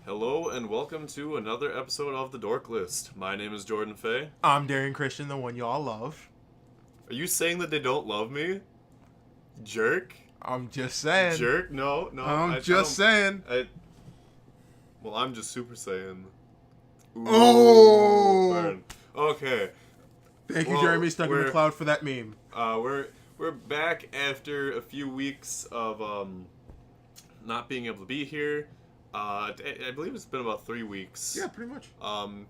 Hello and welcome to another episode of the Dork List. My name is Jordan Fay. I'm Darian Christian, the one y'all love. Are you saying that they don't love me? Jerk? I'm just saying. Jerk? No. I'm just saying. Well, I'm just Super Saiyan. Ooh, Oh! burn. Okay. Thank you, Jeremy, stuck in the cloud for that meme. We're back after a few weeks of not being able to be here. I believe it's been about 3 weeks. Yeah, pretty much.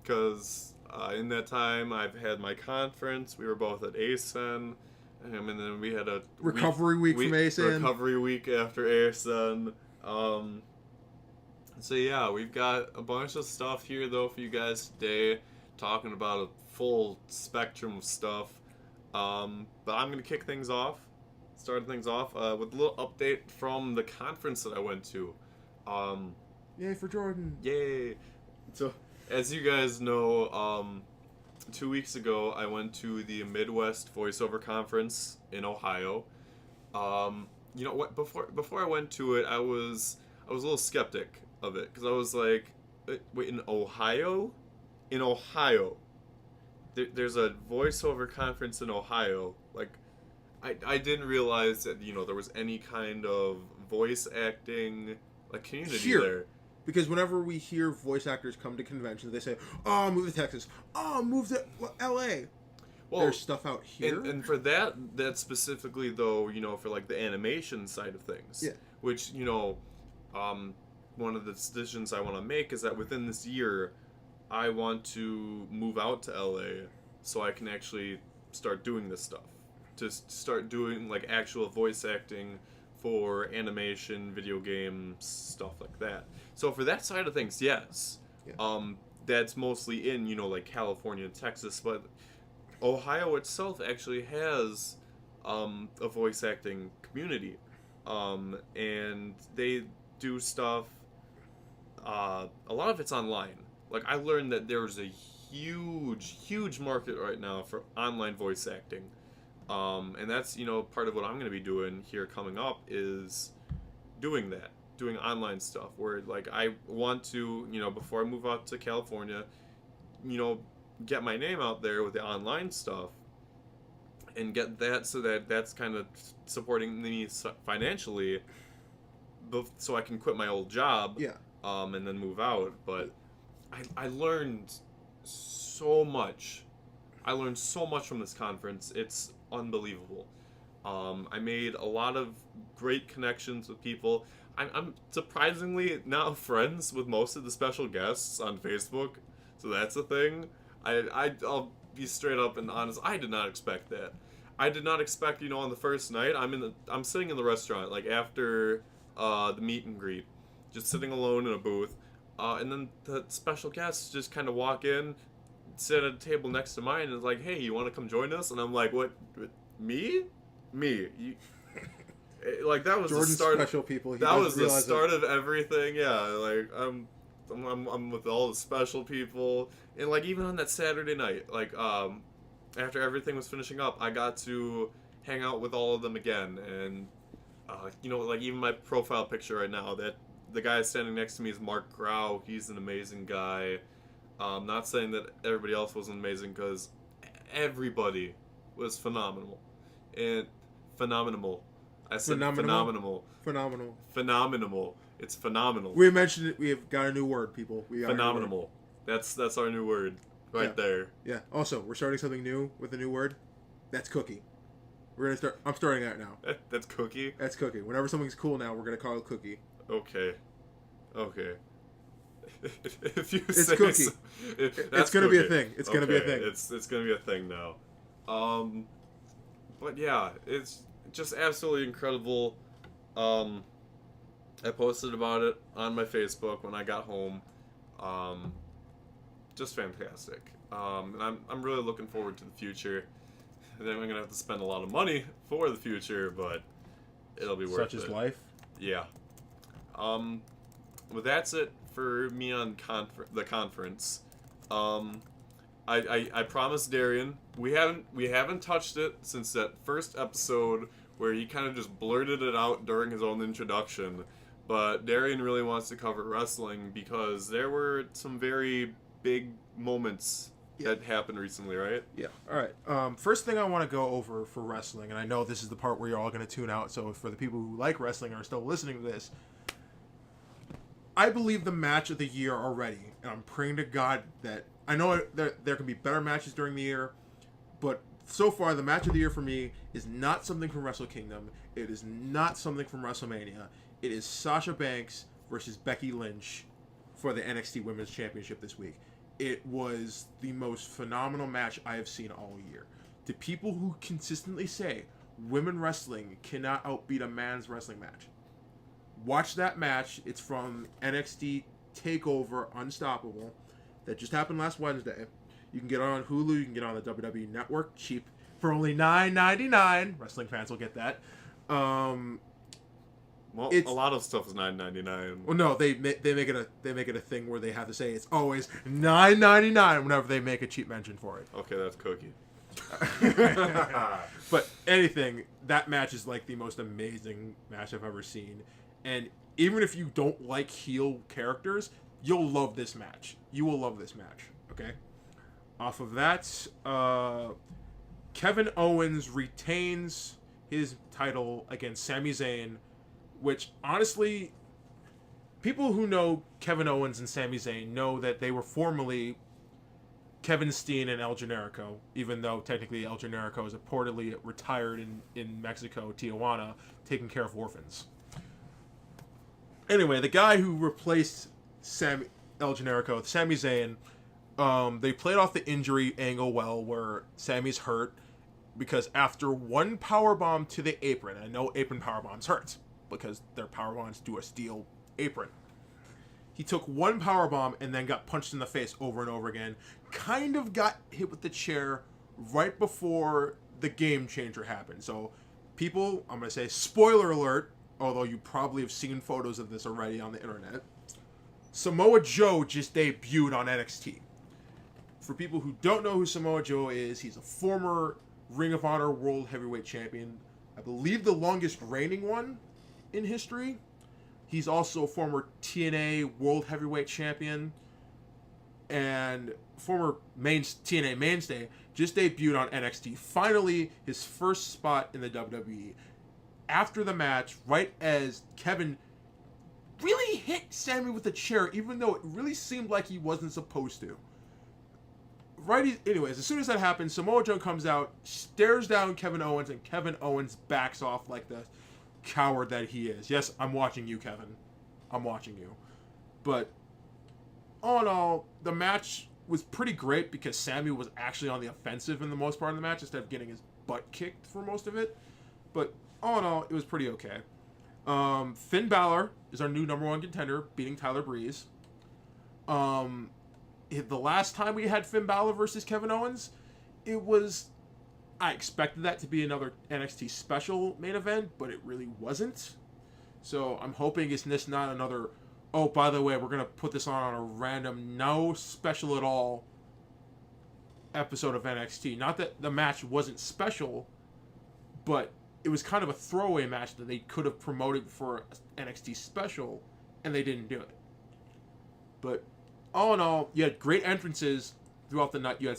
Because in that time I've had my conference. We were both at ASEN, and then we had a recovery week from ASEN. Recovery week after ASEN. So yeah, we've got a bunch of stuff here though for you guys today, talking about a full spectrum of stuff. But I'm gonna start things off with a little update from the conference that I went to. Yay for Jordan. Yay! So, as you guys know, 2 weeks ago I went to the Midwest Voiceover Conference in Ohio. You know what? Before I went to it, I was a little skeptic of it because I was like, "Wait, in Ohio? In Ohio? There's a voiceover conference in Ohio? Like, I didn't realize that there was any kind of voice acting community there." Because whenever we hear voice actors come to conventions, they say, "Oh, move to Texas. Oh, move to L.A." Well, there's stuff out here. And for that specifically, though, for the animation side of things. Yeah. Which, one of the decisions I want to make is that within this year, I want to move out to L.A. so I can actually start doing this stuff. To start doing, actual voice acting for animation, video games, stuff like that. So for that side of things, yes. Yeah. That's mostly in, California and Texas, but Ohio itself actually has a voice acting community. And they do stuff, a lot of it's online. I learned that there's a huge market right now for online voice acting. And that's, part of what I'm going to be doing here coming up is doing online stuff where, I want to, before I move out to California, get my name out there with the online stuff and get that so that's kind of supporting me financially so I can quit my old job. Yeah. And then move out. But I learned so much. From this conference. It's unbelievable. I made a lot of great connections with people. I'm surprisingly now friends with most of the special guests on Facebook, so that's a thing. I'll be straight up and honest. I did not expect that. I did not expect, on the first night I'm sitting in the restaurant after the meet and greet, just sitting alone in a booth, and then the special guests just kind of walk in, sit at a table next to mine, and is like, "Hey, you want to come join us?" And I'm like, "What? Me? You, that was Jordan's the start. Special people. That was the start of everything. Yeah, I'm with all the special people, and even on that Saturday night, after everything was finishing up, I got to hang out with all of them again, and even my profile picture right now, that the guy standing next to me is Mark Grau. He's an amazing guy. I'm not saying that everybody else wasn't amazing, because everybody was phenomenal. And phenomenal. I said phenomenal. Phenomenal. It's phenomenal. We mentioned it. We have got a new word, people. Phenomenal. That's our new word right there. Yeah. Also, we're starting something new with a new word. That's cookie. We're gonna start. I'm starting that now. That's cookie? That's cookie. Whenever something's cool now, we're gonna call it cookie. Okay. If you it's say cookie. So, it's gonna be a thing. It's gonna be a thing. It's gonna be a thing now. But yeah, it's just absolutely incredible. I posted about it on my Facebook when I got home. Just fantastic. And I'm really looking forward to the future. And then we're gonna have to spend a lot of money for the future, but it'll be worth it. Such is life. Yeah. Well, that's it for me on the conference. I promised Darian we haven't touched it since that first episode where he kind of just blurted it out during his own introduction. But Darian really wants to cover wrestling because there were some very big moments that happened recently, right? Yeah. All right. First thing I want to go over for wrestling, and I know this is the part where you're all going to tune out, so for the people who like wrestling and are still listening to this, I believe the match of the year already, and I'm praying to God that I know there can be better matches during the year, but so far the match of the year for me is not something from Wrestle Kingdom. It is not something from WrestleMania. It is Sasha Banks versus Becky Lynch for the NXT Women's Championship this week. It was the most phenomenal match I have seen all year. To people who consistently say women wrestling cannot outbeat a man's wrestling match, watch that match. It's from NXT TakeOver Unstoppable that just happened last Wednesday. You can get it on Hulu. You can get it on the WWE Network, cheap for only $9.99. Wrestling fans will get that. Well, a lot of stuff is $9.99. Well, no, they make it a thing where they have to say it's always $9.99 whenever they make a cheap mention for it. Okay, that's cookie. But anything, that match is like the most amazing match I've ever seen. And even if you don't like heel characters, you'll love this match. You will love this match. Okay. Off of that, Kevin Owens retains his title against Sami Zayn, which honestly, people who know Kevin Owens and Sami Zayn know that they were formerly Kevin Steen and El Generico, even though technically El Generico is reportedly retired in Mexico, Tijuana, taking care of orphans. Anyway, the guy who replaced El Generico, Sami Zayn, they played off the injury angle well, where Sami's hurt because after one powerbomb to the apron, I know apron powerbombs hurt because their powerbombs do a steel apron. He took one powerbomb and then got punched in the face over and over again. Kind of got hit with the chair right before the game changer happened. So, people, I'm going to say spoiler alert, although you probably have seen photos of this already on the internet. Samoa Joe just debuted on NXT. For people who don't know who Samoa Joe is, he's a former Ring of Honor World Heavyweight Champion. I believe the longest reigning one in history. He's also a former TNA World Heavyweight Champion and former TNA mainstay. Just debuted on NXT. Finally, his first spot in the WWE. After the match, right as Kevin really hit Sami with a chair, even though it really seemed like he wasn't supposed to. Anyways, as soon as that happens, Samoa Joe comes out, stares down Kevin Owens, and Kevin Owens backs off like the coward that he is. Yes, I'm watching you, Kevin. I'm watching you. But all in all, the match was pretty great because Sami was actually on the offensive in the most part of the match instead of getting his butt kicked for most of it. But all in all, it was pretty okay. Finn Balor is our new number one contender, beating Tyler Breeze. The last time we had Finn Balor versus Kevin Owens, I expected that to be another NXT special main event, but it really wasn't. So I'm hoping it's just not another, oh, by the way, we're going to put this on a random, no special at all episode of NXT. Not that the match wasn't special, but it was kind of a throwaway match that they could have promoted for NXT special, and they didn't do it. But all in all, you had great entrances throughout the night. You had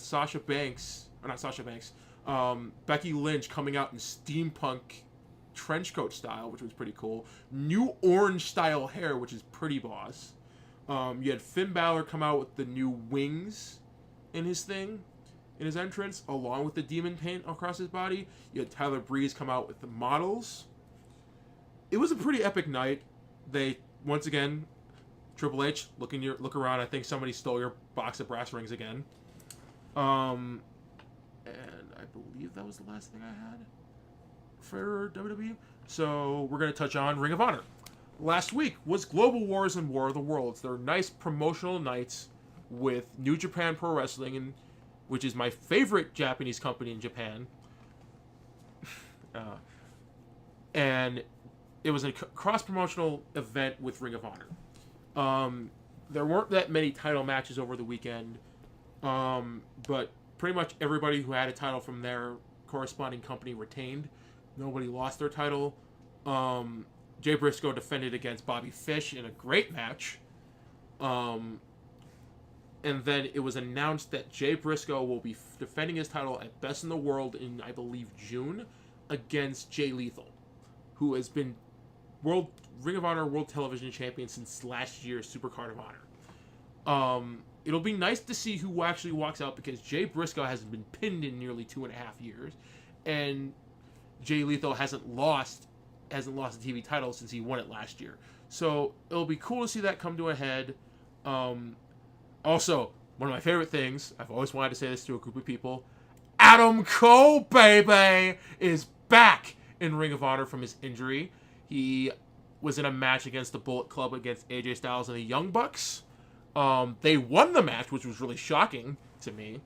Becky Lynch coming out in steampunk trench coat style, which was pretty cool. New orange style hair, which is pretty boss. You had Finn Balor come out with the new wings in his entrance, along with the demon paint across his body. You had Tyler Breeze come out with the models. It was a pretty epic night. They, once again, Triple H, look around. I think somebody stole your box of brass rings again. And I believe that was the last thing I had for WWE. So we're going to touch on Ring of Honor. Last week was Global Wars and War of the Worlds. They're nice promotional nights with New Japan Pro Wrestling, which is my favorite Japanese company in Japan. And it was a cross-promotional event with Ring of Honor. There weren't that many title matches over the weekend, but pretty much everybody who had a title from their corresponding company retained. Nobody lost their title. Jay Briscoe defended against Bobby Fish in a great match. And then it was announced that Jay Briscoe will be defending his title at Best in the World in, I believe, June against Jay Lethal, who has been Ring of Honor World Television Champion since last year's Supercard of Honor. It'll be nice to see who actually walks out because Jay Briscoe hasn't been pinned in nearly 2.5 years, and Jay Lethal hasn't lost a TV title since he won it last year. So it'll be cool to see that come to a head. Also, one of my favorite things, I've always wanted to say this to a group of people, Adam Cole, baby, is back in Ring of Honor from his injury. He was in a match against the Bullet Club against AJ Styles and the Young Bucks. They won the match, which was really shocking to me.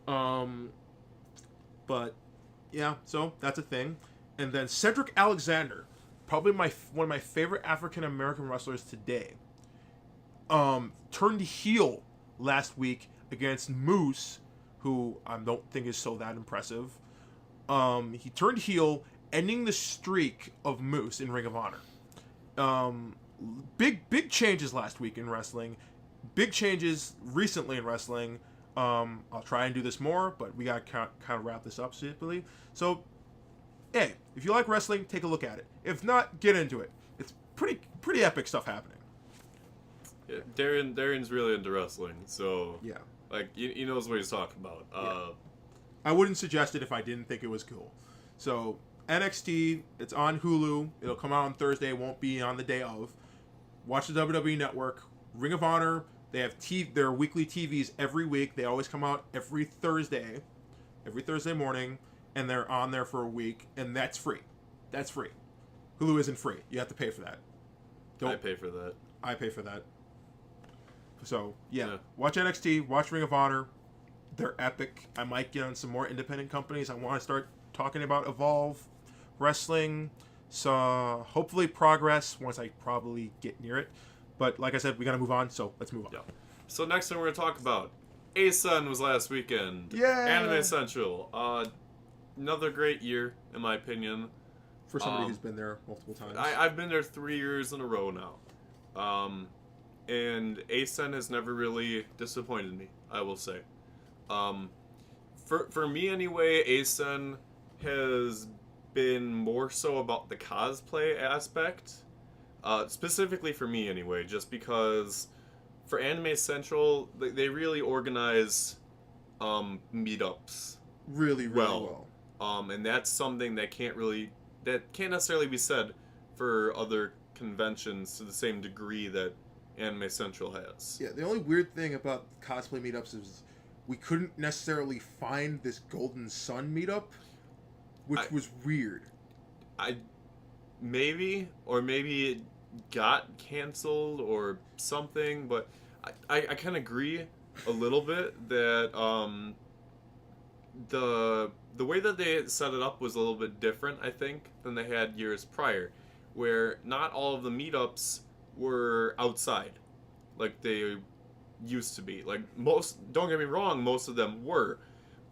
But, yeah, so that's a thing. And then Cedric Alexander, probably one of my favorite African-American wrestlers today, turned heel last week against Moose, who I don't think is so that impressive. He turned heel, ending the streak of Moose in Ring of Honor. Big changes last week in wrestling. Big changes recently in wrestling. I'll try and do this more, but we got to kind of wrap this up simply. So, hey, if you like wrestling, take a look at it. If not, get into it. It's pretty epic stuff happening. Yeah, Darian's really into wrestling, so Yeah. like he knows what he's talking about. Yeah. I wouldn't suggest it if I didn't think it was cool. So NXT, it's on Hulu. It'll come out on Thursday. It won't be on the day of. Watch the WWE Network. Ring of Honor, they have their weekly TVs every week. They always come out every Thursday morning, and they're on there for a week, and that's free. That's free. Hulu isn't free. You have to pay for that. I pay for that. I pay for that. So, yeah. Watch NXT, watch Ring of Honor. They're epic. I might get on some more independent companies. I want to start talking about Evolve Wrestling. So, hopefully progress once I probably get near it. But, like I said, we got to move on, so let's move on. Yeah. So, next thing we're going to talk about, A-Sun was last weekend. Yeah! Anime Central. Another great year, in my opinion. For somebody who's been there multiple times. I've been there 3 years in a row now. And A-Sun has never really disappointed me, I will say. For me anyway, A-Sun has been more so about the cosplay aspect. Specifically for me anyway, just because for Anime Central, they really organize meetups Really well. And that's something that can't necessarily be said for other conventions to the same degree that Anime Central has. Yeah, the only weird thing about cosplay meetups is we couldn't necessarily find this Golden Sun meetup, which was weird. Maybe it got canceled or something, but I kind of agree a little bit that the way that they set it up was a little bit different, I think, than they had years prior, where not all of the meetups were outside like they used to be. Like don't get me wrong, most of them were,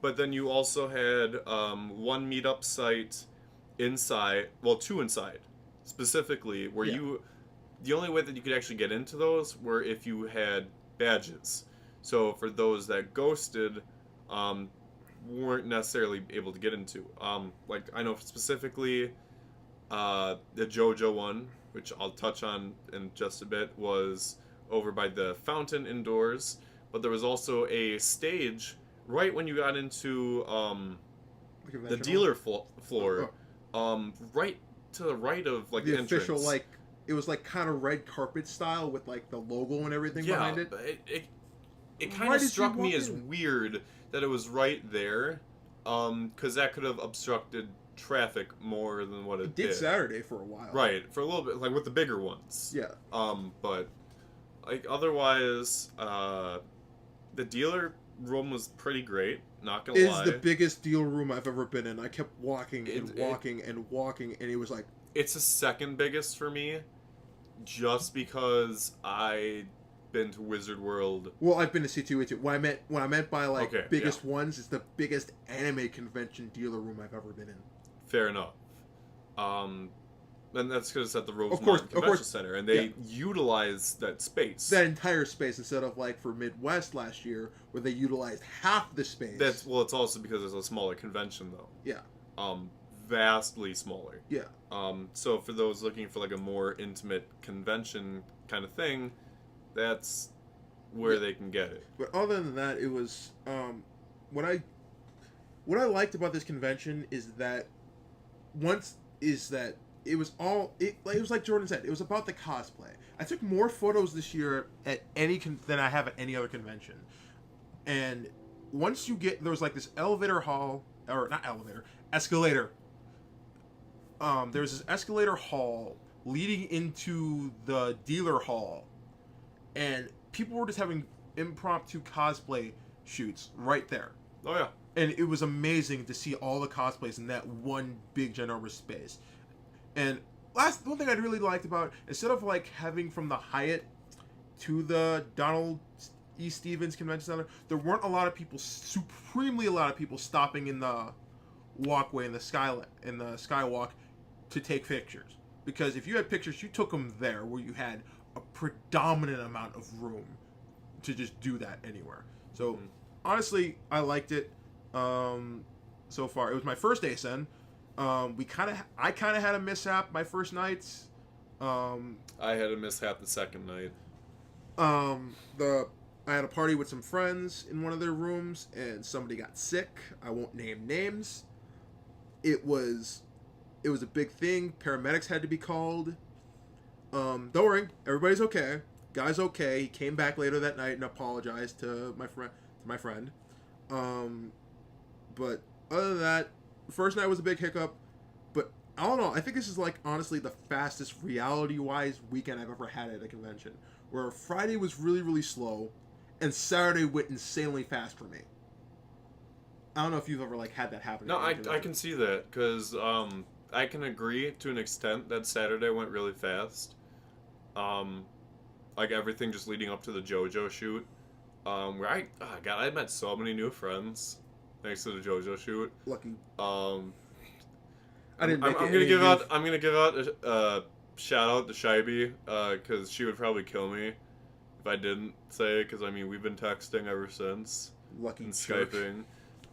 but then you also had one meetup site inside, well, two inside specifically, where the only way that you could actually get into those were if you had badges. So for those that ghosted, weren't necessarily able to get into. Like I know specifically the JoJo one, which I'll touch on in just a bit, was over by the fountain indoors, but there was also a stage right when you got into the dealer floor, right to the right of like the entrance. Official, like, it was like kind of red carpet style with like the logo and everything behind it. It kind of struck me as weird that it was right there, because that could have obstructed traffic more than what it did. Saturday for a while. Right, for a little bit, like with the bigger ones. Yeah. But like otherwise, the dealer room was pretty great. Not gonna lie. It's the biggest dealer room I've ever been in. I kept walking and walking, and it was like, it's the second biggest for me, just because I been to Wizard World. Well, I've been to C2E2. What I meant by like biggest ones is the biggest anime convention dealer room I've ever been in. Fair enough. And that's because it's at the Of course, Rosemont Convention Center, and they yeah. utilize that space. That entire space instead of like for Midwest last year where they utilized half the space. It's also because it's a smaller convention though. Yeah. Vastly smaller. Yeah. So for those looking for like a more intimate convention kind of thing, that's where they can get it. But other than that, it was what I liked about this convention is that it was like Jordan said, it was about the cosplay. I took more photos this year at than I have at any other convention. And once you get, there was like this escalator. There's this escalator hall leading into the dealer hall, and people were just having impromptu cosplay shoots right there. Oh yeah. And it was amazing to see all the cosplays in that one big ginormous space. And one thing I really liked about, instead of like having from the Hyatt to the Donald E. Stevens Convention Center, there weren't a lot of people stopping in the walkway in the skywalk to take pictures. Because if you had pictures, you took them there where you had a predominant amount of room to just do that anywhere. So honestly, I liked it. So far, it was my first ASN. I kind of had a mishap my first nights. I had a mishap the second night. I had a party with some friends in one of their rooms, and somebody got sick. I won't name names. It was a big thing. Paramedics had to be called. Don't worry, everybody's okay. Guy's okay. He came back later that night and apologized to my friend. But other than that, first night was a big hiccup. But I don't know. I think this is like honestly the fastest reality-wise weekend I've ever had at a convention. Where Friday was really, really slow, and Saturday went insanely fast for me. I don't know if you've ever like had that happen. No, I can see that because I can agree to an extent that Saturday went really fast. Like everything just leading up to the JoJo shoot. Where I met so many new friends thanks to the JoJo shoot. Lucky. I'm gonna give out a shout out to Shaibi because she would probably kill me if I didn't say it, because I mean we've been texting ever since. Lucky and jerk. Skyping.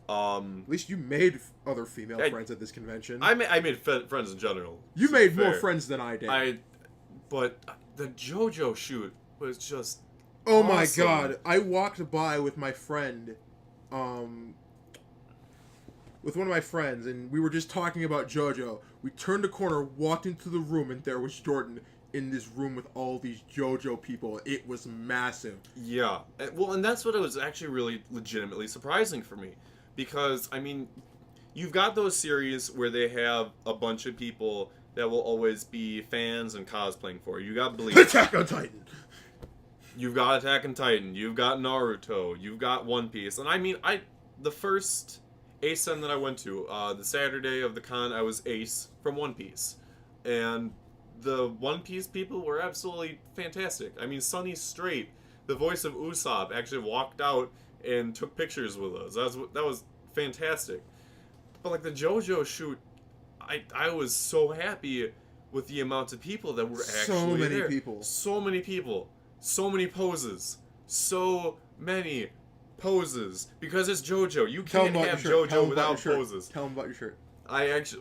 At least you made other female friends at this convention. I made friends in general. You made more friends than I did. But the JoJo shoot was just oh awesome. My god! I walked by with my friend, with one of my friends, and we were just talking about JoJo. We turned a corner, walked into the room, and there was Jordan in this room with all these JoJo people. It was massive. Yeah. Well, and that's what it was actually really legitimately surprising for me. Because, I mean, you've got those series where they have a bunch of people that will always be fans and cosplaying for. You got Bleach. Attack on Titan. You've got Attack on Titan. You've got Naruto. You've got One Piece. And I mean, the first ASEN that I went to, the Saturday of the con, I was Ace from One Piece. And the One Piece people were absolutely fantastic. I mean, Sonny Strait, the voice of Usopp, actually walked out and took pictures with us. That was fantastic. But like the JoJo shoot, I was so happy with the amount of people that were actually so many there. people. So many people. So many poses. So many poses. Because it's JoJo. You can't have JoJo without poses. Tell them about your shirt.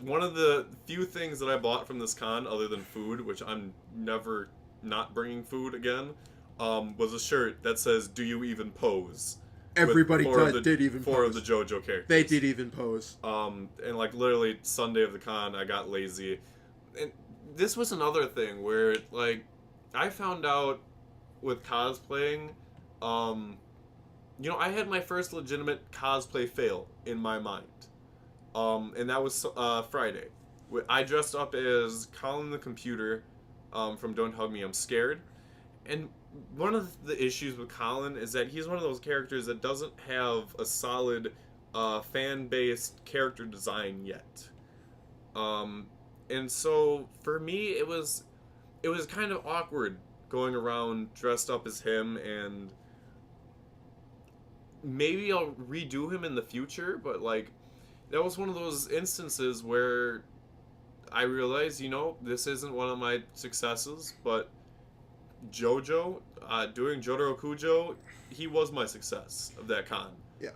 One of the few things that I bought from this con, other than food, which I'm never not bringing food again, was a shirt that says, "Do you even pose?" Everybody did even four pose. of the JoJo characters. They did even pose. And like literally Sunday of the con, I got lazy. And this was another thing where like I found out with cosplaying, I had my first legitimate cosplay fail in my mind. And that was Friday. I dressed up as Colin the Computer from Don't Hug Me, I'm Scared. And one of the issues with Colin is that he's one of those characters that doesn't have a solid fan-based character design yet. And so for me, it was kind of awkward going around dressed up as him, and maybe I'll redo him in the future, but like that was one of those instances where I realized, this isn't one of my successes, but JoJo, doing Jotaro Kujo, he was my success of that con. Yeah.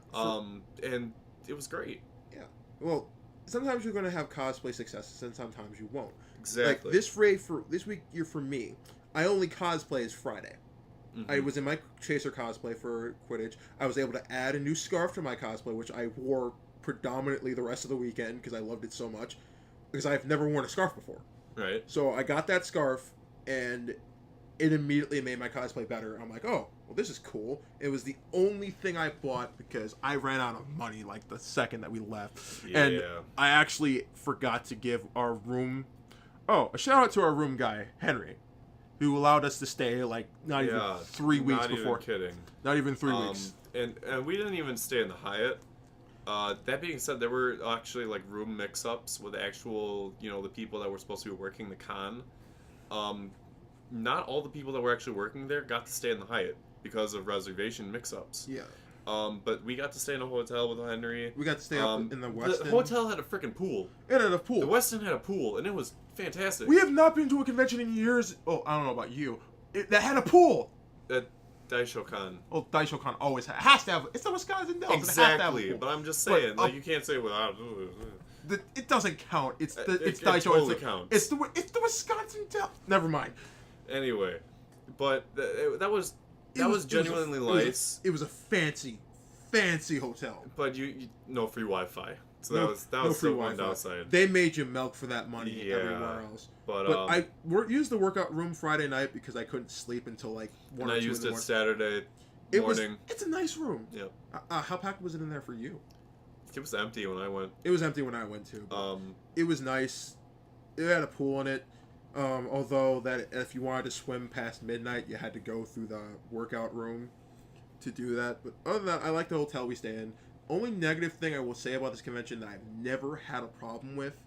And it was great. Yeah. Well, sometimes you're going to have cosplay successes, and sometimes you won't. Exactly. Like this week year for me, I only cosplay as Friday. Mm-hmm. I was in my Chaser cosplay for Quidditch. I was able to add a new scarf to my cosplay, which I wore predominantly the rest of the weekend because I loved it so much. Because I've never worn a scarf before. Right. So I got that scarf, and it immediately made my cosplay better. I'm like, oh, well, this is cool. It was the only thing I bought because I ran out of money like the second that we left. Yeah. And I actually forgot to give our room... Oh, a shout out to our room guy, Henry, who allowed us to stay like not even 3 weeks before. Not even kidding. Not even 3 weeks. And we didn't even stay in the Hyatt. That being said, there were actually like room mix-ups with actual, the people that were supposed to be working the con. Not all the people that were actually working there got to stay in the Hyatt because of reservation mix-ups. Yeah. But we got to stay in a hotel with Henry. We got to stay up in the Westin. The hotel had a freaking pool. It had a pool. The Westin had a pool, and it was fantastic. We have not been to a convention in years. Oh, I don't know about you. That had a pool. That Daishokan. Oh, Daishokan always has to have. It's the Wisconsin Dells. Exactly, but I'm just saying, you can't say without. It doesn't count. It's it Daisho. Totally counts. It's the Wisconsin Dells. Never mind. Anyway, but that was genuinely nice. It was a fancy hotel. But you no free Wi-Fi, so that was no free the one Wi-Fi. downside. They made you milk for that money everywhere else. But I used the workout room Friday night because I couldn't sleep until like 1 or 2 in the morning. I used it Saturday morning. It's a nice room. Yep. How packed was it in there for you? It was empty when I went. It was empty when I went too. It was nice. It had a pool in it. Although that if you wanted to swim past midnight, you had to go through the workout room to do that. But other than that, I like the hotel we stay in. Only negative thing I will say about this convention that I've never had a problem with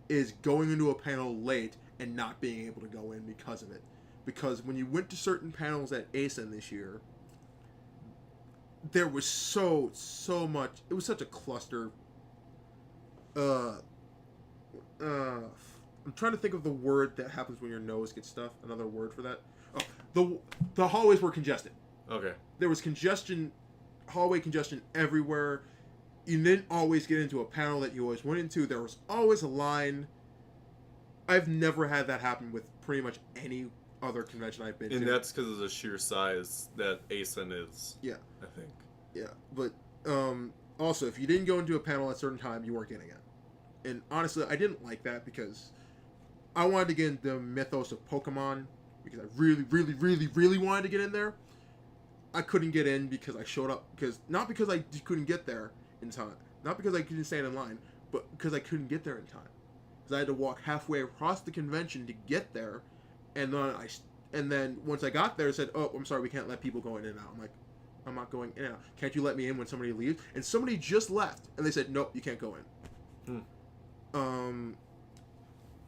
is going into a panel late and not being able to go in because of it. Because when you went to certain panels at ASIN this year, there was so much. It was such a cluster. I'm trying to think of the word that happens when your nose gets stuffed. Another word for that. Oh, the hallways were congested. Okay. There was hallway congestion everywhere. You didn't always get into a panel that you always went into. There was always a line. I've never had that happen with pretty much any other convention I've been to. And that's because of the sheer size that ASIN is. Yeah. I think. Yeah, but also, if you didn't go into a panel at a certain time, you weren't getting it. And honestly, I didn't like that because I wanted to get into the mythos of Pokemon because I really, really, really, really wanted to get in there. I couldn't get in because I showed up not because I couldn't get there in time, not because I couldn't stand in line, but because I couldn't get there in time. Because I had to walk halfway across the convention to get there, and then once I got there, it said, "Oh, I'm sorry, we can't let people go in and out." I'm like, "I'm not going in and out. Can't you let me in when somebody leaves?" And somebody just left, and they said, "Nope, you can't go in."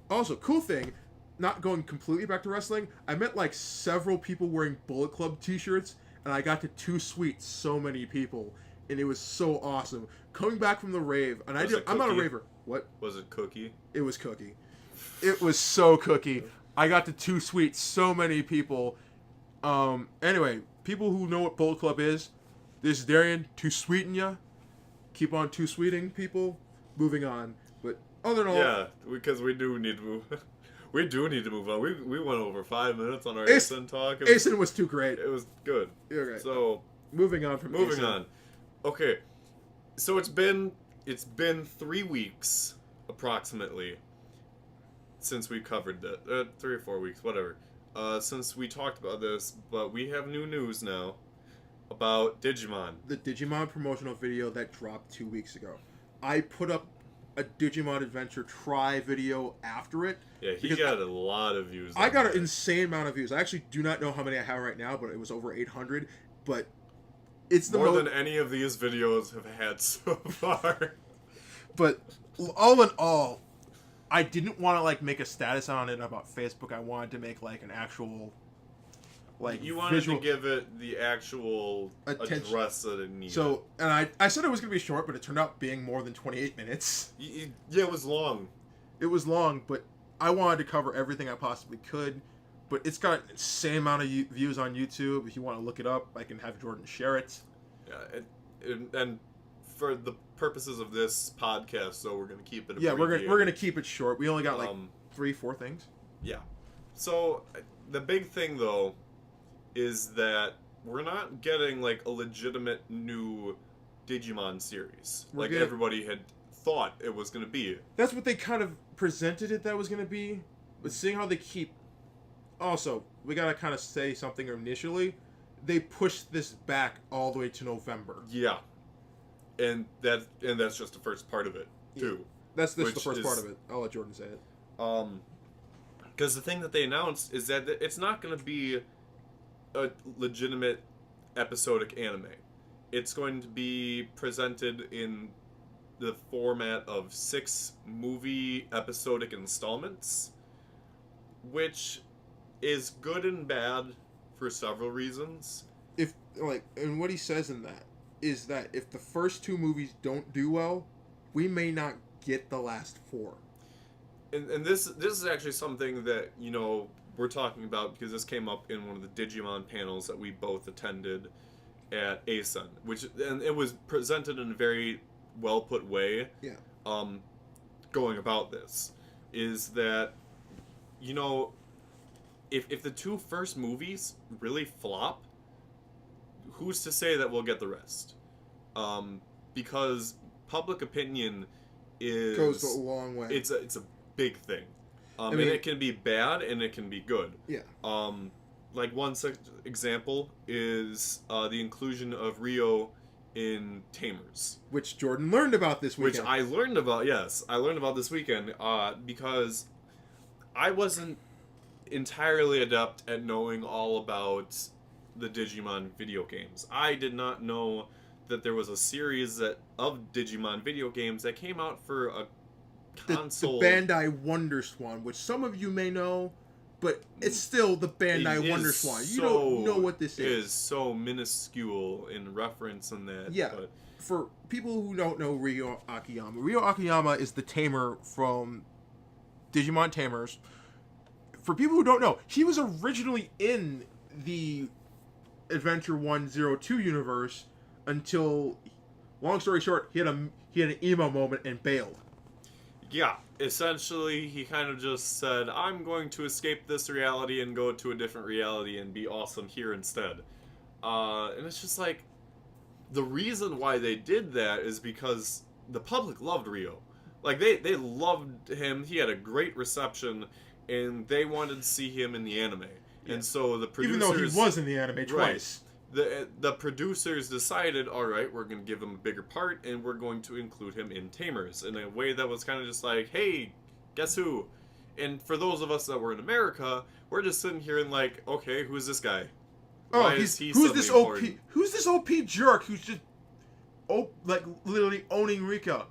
Also, cool thing, not going completely back to wrestling, I met like several people wearing Bullet Club t-shirts, and I got to 2 suite so many people, and it was so awesome. Coming back from the rave, and I'm not a raver. What? Was it Cookie? It was Cookie. It was so Cookie. I got to 2 suite so many people. Anyway, people who know what Bullet Club is, this is Darian, 2 sweeting ya. Keep on 2 sweeting people. Moving on. But other than all... Yeah, because we do need to move... We do need to move on. We went over 5 minutes on our ASIN talk. ASIN was too great. It was good. Okay. So moving on from moving ASIN. on. Okay, so it's been 3 weeks approximately since we covered that. 3 or 4 weeks, whatever. Since we talked about this, but we have new news now about Digimon. The Digimon promotional video that dropped 2 weeks ago. I put up a Digimon Adventure Tri video after it. Yeah, he got a lot of views. I got an insane amount of views. I actually do not know how many I have right now, but it was over 800. But it's more than any of these videos have had so far. But all in all, I didn't want to like make a status on it about Facebook. I wanted to make like an actual you wanted to give it the actual address that it needed. So, and I said it was going to be short, but it turned out being more than 28 minutes. Yeah, it was long. It was long, but I wanted to cover everything I possibly could. But it's got the same amount of views on YouTube. If you want to look it up, I can have Jordan share it. Yeah, and for the purposes of this podcast, so we're gonna keep it. Yeah, we're gonna keep it short. We only got like 3-4 things. Yeah. So the big thing though is that we're not getting like a legitimate new Digimon series like everybody had thought it was gonna be. That's what they kind of presented it that was gonna be, but seeing how they keep. Also, we gotta kind of say something initially. They pushed this back all the way to November. Yeah, and that's just the first part of it too. That's the first part of it. I'll let Jordan say it. Because the thing that they announced is that it's not going to be a legitimate episodic anime. It's going to be presented in the format of 6 movie episodic installments, which is good and bad for several reasons. And what he says in that is that if the first 2 movies don't do well, we may not get the last 4. And this is actually something that, you know, we're talking about because this came up in one of the Digimon panels that we both attended at ASUN, and it was presented in a very well put way. Yeah. Going about this is that, you know, if the 2 first movies really flop, who's to say that we'll get the rest? Because public opinion goes a long way. It's a big thing, and it can be bad and it can be good. Yeah. Like one example is the inclusion of Rio in Tamers, which Jordan learned about this weekend. Which I learned about. Yes, I learned about this weekend because I wasn't entirely adept at knowing all about the Digimon video games. I did not know that there was a series of Digimon video games that came out for a console. The Bandai WonderSwan, which some of you may know, but it's still the Bandai WonderSwan. You don't know what this is. It is so minuscule in reference in that. Yeah. But for people who don't know Ryo Akiyama is the tamer from Digimon Tamers. For people who don't know, he was originally in the Adventure 102 universe until, long story short, he had an emo moment and bailed. Yeah, essentially he kind of just said, I'm going to escape this reality and go to a different reality and be awesome here instead. And it's just like, the reason why they did that is because the public loved Rio. Like, they loved him, he had a great reception, and they wanted to see him in the anime. Yeah. And so the producers... Even though he was in the anime twice. Right, the producers decided, alright, we're going to give him a bigger part, and we're going to include him in Tamers, in a way that was kind of just like, hey, guess who? And for those of us that were in America, we're just sitting here and like, okay, who's this guy? Why is he who's this OP? Important? Who's this OP jerk who's just, like, literally owning Rika?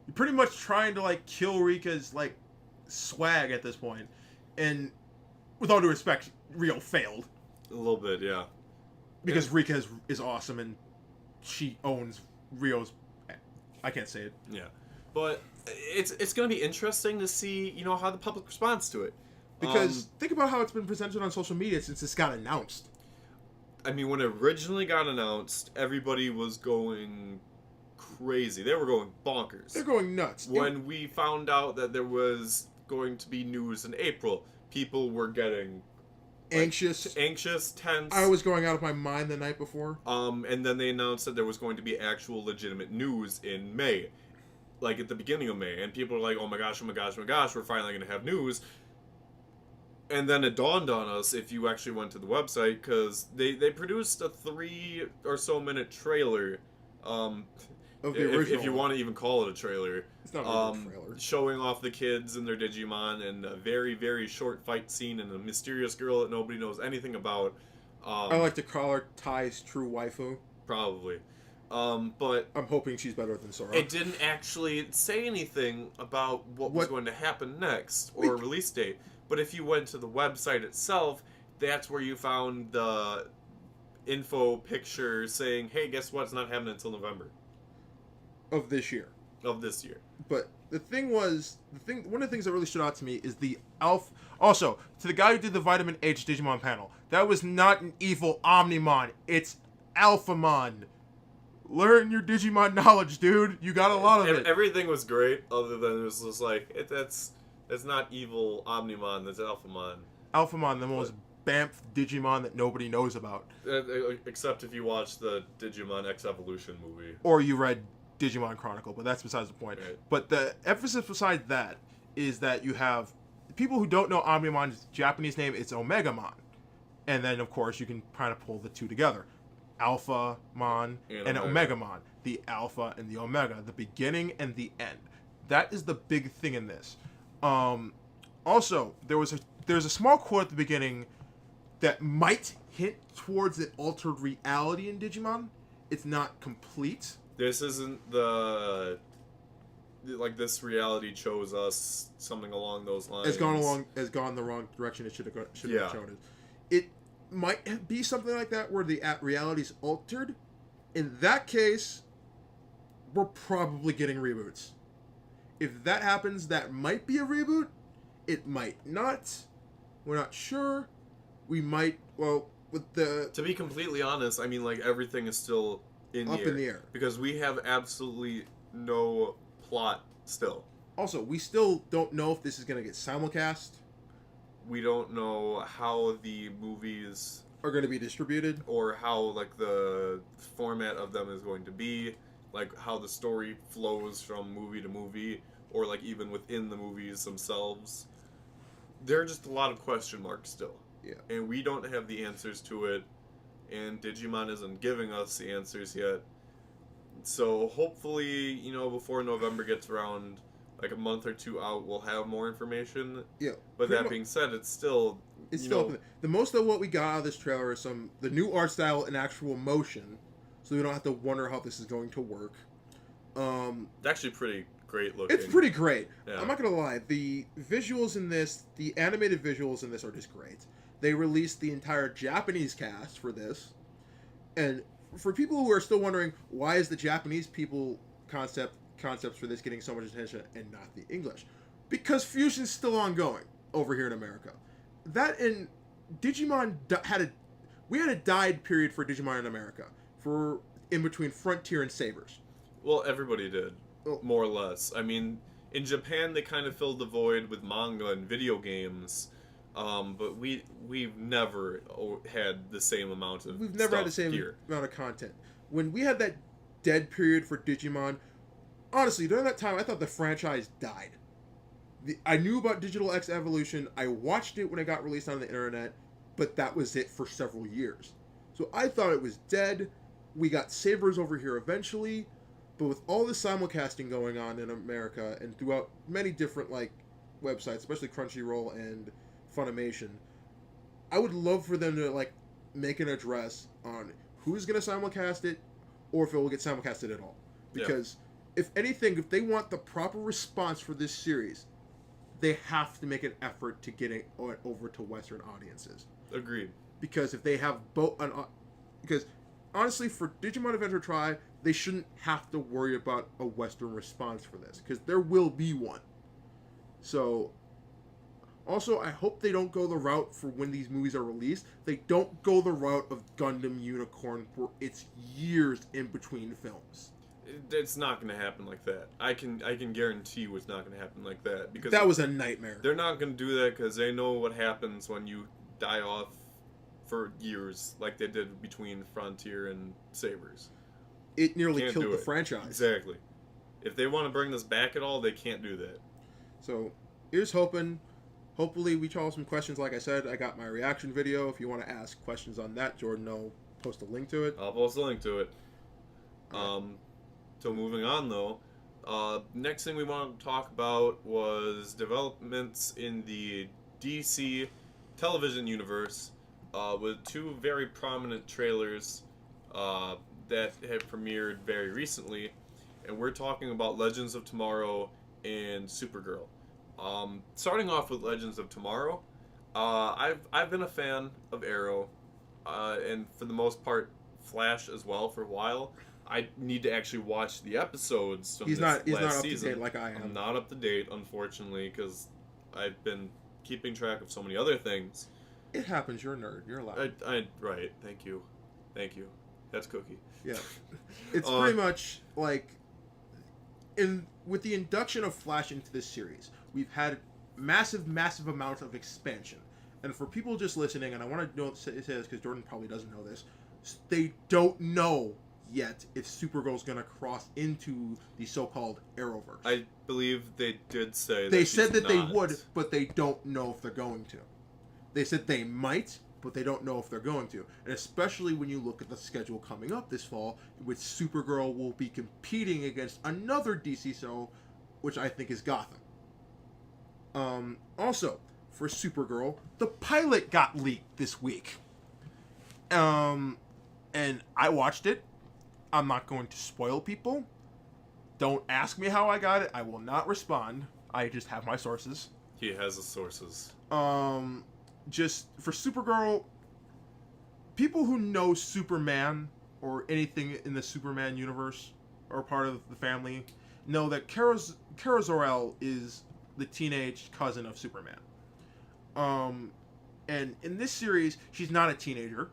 You're pretty much trying to, like, kill Rika's, like, swag at this point. And with all due respect, Rio failed. A little bit, yeah. Because Rika is awesome and she owns Rio's... I can't say it. Yeah. But it's going to be interesting to see, you know, how the public responds to it. Because think about how it's been presented on social media since this got announced. I mean, when it originally got announced, everybody was going crazy. They were going bonkers. They're going nuts. When we found out that there was going to be news in April, people were getting anxious, tense. I was going out of my mind the night before. And then they announced that there was going to be actual legitimate news in May, like at the beginning of May, and people were like, "Oh my gosh, oh my gosh, oh my gosh, we're finally going to have news." And then it dawned on us, if you actually went to the website, because they produced a 3 or so minute trailer. Of the original. If you want to even call it a trailer. It's not a trailer. Showing off the kids and their Digimon, and a very, very short fight scene, and a mysterious girl that nobody knows anything about. I like to call her Tai's true waifu. Probably. But I'm hoping she's better than Sora. It didn't actually say anything about what was going to happen next, or a release date. But if you went to the website itself, that's where you found the info picture saying, hey, guess what? It's not happening until November. Of this year. of this year. But one of the things that really stood out to me is the Alpha. Also, to the guy who did the Vitamin H Digimon panel, that was not an evil Omnimon. It's Alphamon. Learn your Digimon knowledge, dude. You got a lot of it. Everything was great, other than it was just like that's not evil Omnimon. That's Alphamon. Alphamon, the most bamf Digimon that nobody knows about. Except if you watch the Digimon X Evolution movie. Or you read Digimon Chronicle, but that's besides the point. Right. But the emphasis beside that is that you have people who don't know Omnimon's Japanese name, it's Omegamon. And then, of course, you can kind of pull the two together. Alphamon and Omegamon. The Alpha and the Omega. The beginning and the end. That is the big thing in this. Also, there's a small quote at the beginning that might hint towards an altered reality in Digimon. It's not complete. This isn't this reality chose us, something along those lines. Has gone the wrong direction. It should have shown it. It might be something like that where the reality's altered. In that case, we're probably getting reboots. If that happens, that might be a reboot. It might not. We're not sure. We might. Well, with the. To be completely honest, I mean, like, everything is still in the air. Because we have absolutely no plot still. Also, we still don't know if this is going to get simulcast. We don't know how the movies are going to be distributed, or how, like, the format of them is going to be, like how the story flows from movie to movie, or like even within the movies themselves. There are just a lot of question marks still. Yeah. And we don't have the answers to it, and Digimon isn't giving us the answers yet. So hopefully, before November gets around, like a month or two out, we'll have more information. Yeah. But that being said, it's still the most of what we got out of this trailer is the new art style in actual motion, so we don't have to wonder how this is going to work. It's actually pretty great looking. It's pretty great. Yeah. I'm not gonna lie. The visuals in this, the animated visuals in this are just great. They released the entire Japanese cast for this, and for people who are still wondering why is the Japanese people concepts for this getting so much attention and not the English, because fusion's still ongoing over here in America. That and Digimon we had a died period for Digimon in America for in between Frontier and Sabers. Well, everybody did, more or less. I mean, in Japan they kind of filled the void with manga and video games, but we've never had the same amount of we've never had the same amount of content. When we had that dead period for Digimon, honestly, during that time I thought the franchise died. I knew about Digital X Evolution. I watched it when it got released on the internet, but that was it for several years. So I thought it was dead. We got Sabers over here eventually, but with all the simulcasting going on in America and throughout many different websites, especially Crunchyroll and Funimation, I would love for them to make an address on who's going to simulcast it, or if it will get simulcasted at all. Because if anything, if they want the proper response for this series, they have to make an effort to get it over to Western audiences. Agreed. Because if they have because honestly, for Digimon Adventure Tri, they shouldn't have to worry about a Western response for this, because there will be one. So, also, I hope they don't go the route for when these movies are released. They don't go the route of Gundam Unicorn, where it's years in between films. It's not going to happen like that. I can guarantee you it's not going to happen like that, because that was a nightmare. They're not going to do that because they know what happens when you die off for years, like they did between Frontier and Sabers. It nearly killed the franchise. Exactly. If they want to bring this back at all, they can't do that. So, here's hoping. Hopefully, we solve some questions. Like I said, I got my reaction video. If you want to ask questions on that, Jordan will post a link to it. I'll post a link to it. So moving on, though, next thing we want to talk about was developments in the DC television universe, with two very prominent trailers that have premiered very recently, and we're talking about Legends of Tomorrow and Supergirl. Starting off with Legends of Tomorrow, I've been a fan of Arrow, and for the most part Flash as well for a while. I need to actually watch the episodes from He's this not last up season. to date like I am. I'm not up to date, unfortunately, because I've been keeping track of so many other things. It happens. You're a nerd. You're allowed. Right. Thank you. That's Cookie. Yeah. It's pretty much like with the induction of Flash into this series, we've had massive amount of expansion. And for people just listening, and I want to say this because Jordan probably doesn't know this, they don't know yet if Supergirl's going to cross into the so-called Arrowverse. I believe they did say that they said that not. they would, but they don't know if they're going to. They said they might, but they don't know if they're going to. And especially when you look at the schedule coming up this fall, which Supergirl will be competing against another DC show, which I think is Gotham. Also, for Supergirl, the pilot got leaked this week. And I watched it. I'm not going to spoil people. Don't ask me how I got it. I will not respond. I just have my sources. He has his sources. Just for Supergirl, people who know Superman or anything in the Superman universe or part of the family know that Kara Zor-El is the teenage cousin of Superman. And in this series, she's not a teenager.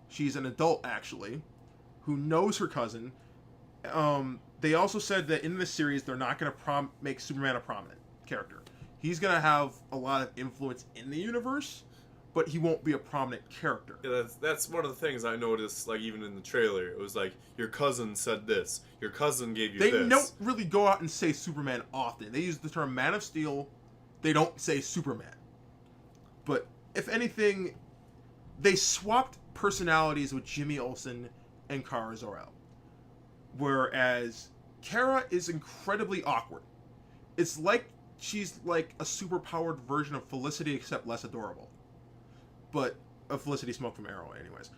She's an adult, actually, who knows her cousin. They also said that in this series, they're not going to make Superman a prominent character. He's going to have a lot of influence in the universe, but he won't be a prominent character. Yeah, that's one of the things I noticed, like, even in the trailer. It was like, your cousin said this. Your cousin gave you this. They don't really go out and say Superman often. They use the term Man of Steel. They don't say Superman. But, if anything, they swapped personalities with Jimmy Olsen and Kara Zor-El. Whereas Kara is incredibly awkward. It's like she's like a super-powered version of Felicity, except less adorable. But Felicity Smoke from Arrow, anyways.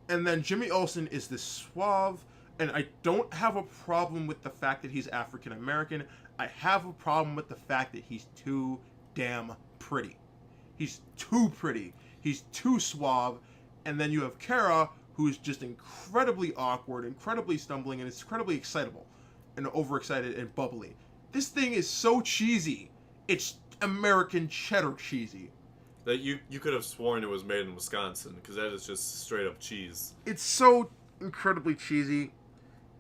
And then Jimmy Olsen is this suave, and I don't have a problem with the fact that he's African American. I have a problem with the fact that he's too damn pretty. He's too pretty. He's too suave. And then you have Kara, who's just incredibly awkward, incredibly stumbling, and it's incredibly excitable and overexcited and bubbly. This thing is so cheesy. It's American cheddar cheesy. That you could have sworn it was made in Wisconsin, because that is just straight up cheese. It's so incredibly cheesy.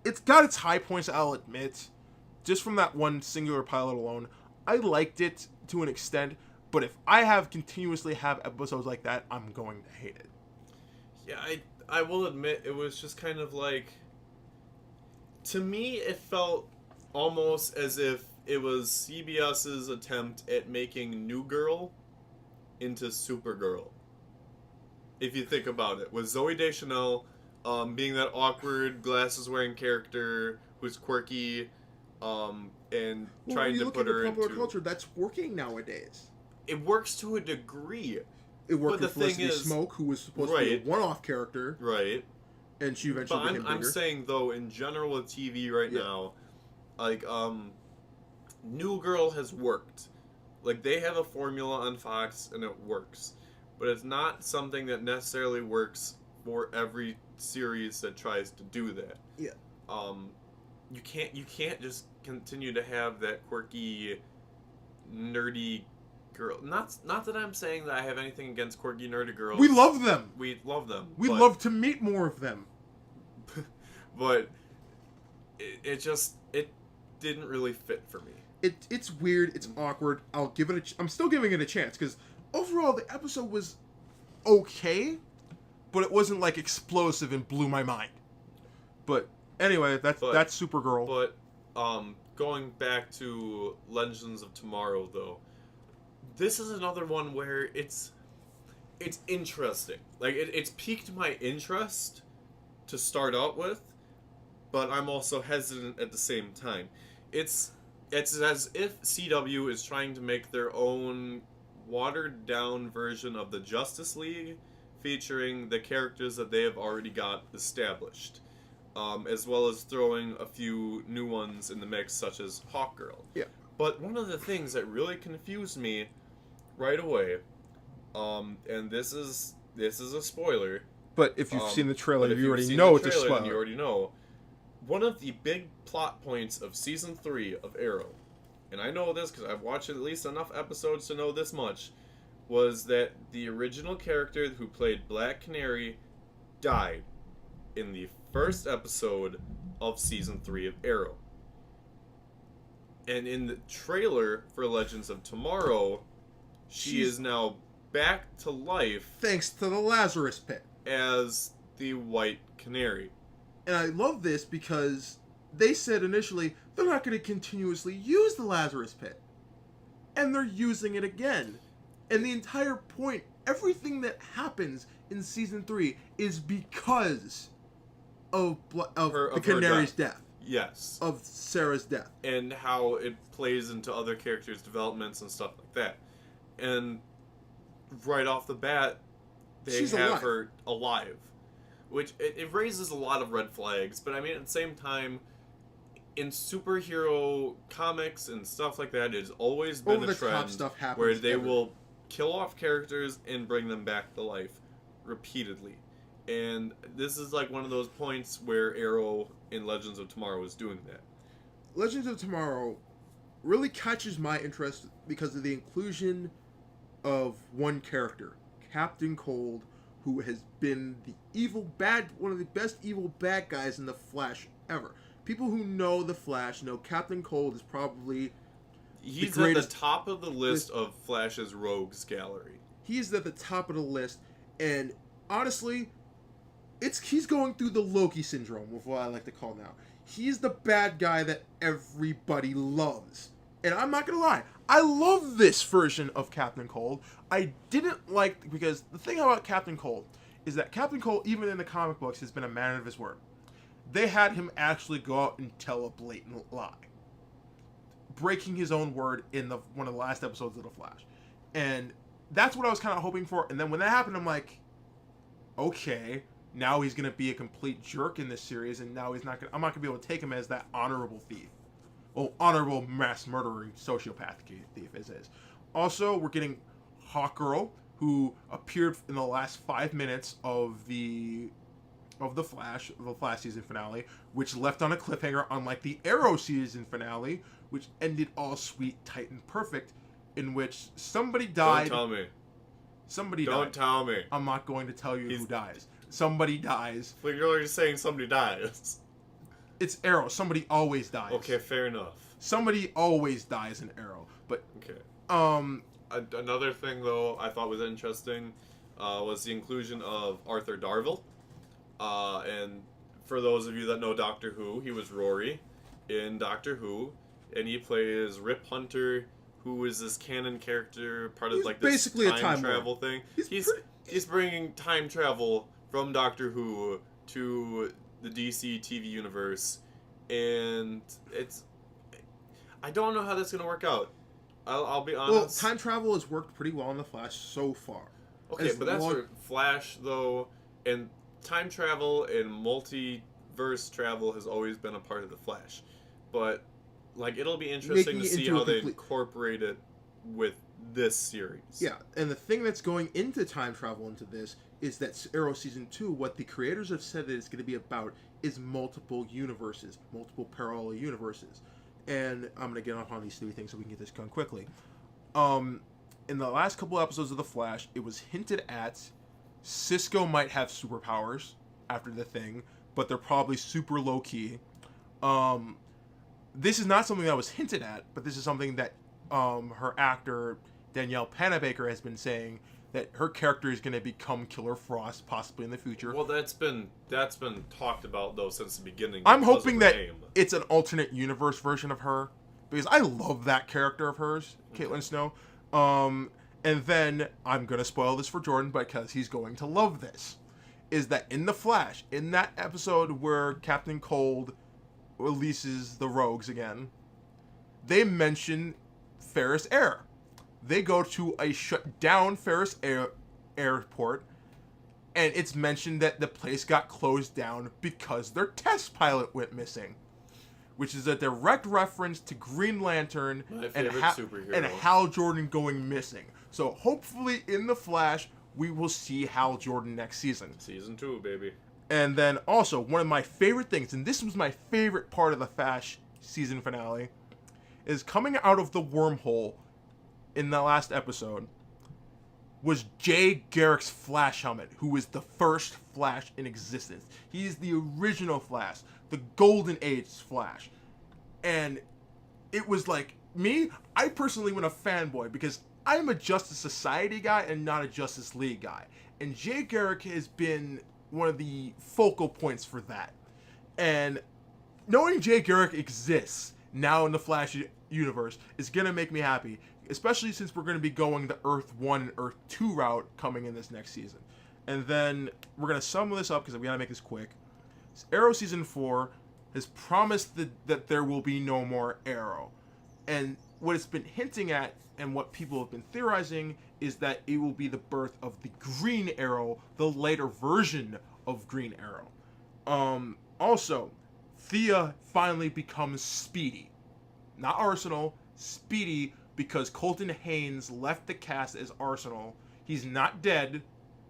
It's got its high points, I'll admit. Just from that one singular pilot alone, I liked it to an extent, but if I continuously have episodes like that, I'm going to hate it. Yeah, I will admit, it was just kind of like... To me, it felt almost as if it was CBS's attempt at making New Girl into Supergirl. If you think about it. With Zooey Deschanel being that awkward, glasses-wearing character who's quirky, and trying to put her into... popular culture, that's working nowadays. It works to a degree. It worked But with the thing Felicity is- Smoke, who was supposed to be a one-off character, Right. and she eventually But became I'm bigger. saying, though, in general with TV right Yeah. now, like, New Girl has worked. Like, they have a formula on Fox, and it works. But it's not something that necessarily works for every series that tries to do that. Yeah. You can't just continue to have that quirky, nerdy girl. Not that I'm saying that I have anything against quirky, nerdy girls. We love them. We love them. We love to meet more of them. But it didn't really fit for me. It's weird. It's awkward. I'll give it I'm still giving it a chance because overall the episode was okay, but it wasn't like explosive and blew my mind. But anyway, that's Supergirl. But going back to Legends of Tomorrow, though, this is another one where it's interesting. Like it's piqued my interest to start out with, but I'm also hesitant at the same time. It's as if CW is trying to make their own watered down version of the Justice League, featuring the characters that they have already got established, as well as throwing a few new ones in the mix, such as Hawkgirl. Yeah. But one of the things that really confused me right away, and this is a spoiler, But if you've seen the trailer, but if you you've already seen know the it's a trailer, then spoiler. you already know. One of the big plot points of season 3 of Arrow, and I know this because I've watched at least enough episodes to know this much, was that the original character who played Black Canary died in the first episode of season 3 of Arrow. And in the trailer for Legends of Tomorrow, she is now back to life Thanks to the Lazarus Pit. as the White Canary. And I love this because they said initially they're not going to continuously use the Lazarus Pit. And they're using it again. And the entire point, everything that happens in season 3 is because of the Canary's death. Yes. Of Sarah's death. And how it plays into other characters' developments and stuff like that. And right off the bat, they have her alive. Which, it raises a lot of red flags. But I mean, at the same time, in superhero comics and stuff like that, it's always been a trend stuff where they will kill off characters and bring them back to life repeatedly. And this is like one of those points where Arrow in Legends of Tomorrow is doing that. Legends of Tomorrow really catches my interest because of the inclusion of one character, Captain Cold, who has been one of the best evil bad guys in the Flash ever. People who know the Flash know Captain Cold is probably He's at the top of the list of Flash's rogues gallery. He's at the top of the list, and honestly, he's going through the Loki syndrome, with what I like to call now. He's the bad guy that everybody loves. And I'm not gonna lie, I love this version of Captain Cold. I didn't like, because the thing about Captain Cold is that Captain Cold, even in the comic books, has been a man of his word. They had him actually go out and tell a blatant lie, breaking his own word in one of the last episodes of The Flash. And that's what I was kind of hoping for. And then when that happened, I'm like, okay, now he's going to be a complete jerk in this series, and now I'm not going to be able to take him as that honorable thief. Well, honorable mass murdering sociopath thief as is. Also, we're getting Hawkgirl, who appeared in the last 5 minutes of the Flash season finale, which left on a cliffhanger, unlike the Arrow season finale, which ended all sweet, tight, and perfect, in which somebody died. Don't tell me. Somebody died. Don't tell me. I'm not going to tell you who dies. Somebody dies. Like, you're just saying somebody dies. It's Arrow. Somebody always dies. Okay, fair enough. Somebody always dies in Arrow. But okay. Another thing though I thought was interesting was the inclusion of Arthur Darvill. And for those of you that know Doctor Who, he was Rory in Doctor Who, and he plays Rip Hunter, who is this canon character, part of like this basically time travel thing. He's bringing time travel from Doctor Who to the DC TV universe, and I don't know how that's gonna work out. I'll be honest. Well, time travel has worked pretty well in The Flash so far. Okay, but that's for Flash though, and time travel and multiverse travel has always been a part of the Flash. But like, it'll be interesting to see how they incorporate it with this series. Yeah, and the thing that's going into time travel into this is that Arrow Season 2, what the creators have said that it's going to be about is multiple universes, multiple parallel universes. And I'm going to get off on these 3 things so we can get this done quickly. In the last couple episodes of The Flash, it was hinted at Cisco might have superpowers after the thing, but they're probably super low-key. This is not something that was hinted at, but this is something that her actor, Danielle Panabaker, has been saying, that her character is going to become Killer Frost possibly in the future. Well, that's been talked about though since the beginning. I'm hoping that it's an alternate universe version of her, because I love that character of hers, Caitlin Snow. And then I'm going to spoil this for Jordan because he's going to love this. Is that in The Flash, in that episode where Captain Cold releases the Rogues again, they mention Ferris Air. They go to a shut down Ferris Airport, and it's mentioned that the place got closed down because their test pilot went missing, which is a direct reference to Green Lantern and Hal Jordan going missing. So hopefully in The Flash, we will see Hal Jordan next season. Season 2, baby. And then also, one of my favorite things, and this was my favorite part of the Flash season finale, is coming out of the wormhole in the last episode was Jay Garrick's Flash helmet, who is the first Flash in existence. He is the original Flash, the Golden Age Flash. And it was like, me, I personally went a fanboy because I'm a Justice Society guy and not a Justice League guy. And Jay Garrick has been one of the focal points for that. And knowing Jay Garrick exists now in the Flash universe is going to make me happy, especially since we're going to be going the Earth 1 and Earth 2 route coming in this next season. And then we're going to sum this up because we got to make this quick. Arrow Season 4 has promised that there will be no more Arrow. And what it's been hinting at and what people have been theorizing is that it will be the birth of the Green Arrow, the later version of Green Arrow. Also, Thea finally becomes Speedy. Not Arsenal, Speedy, because Colton Haynes left the cast as Arsenal. He's not dead,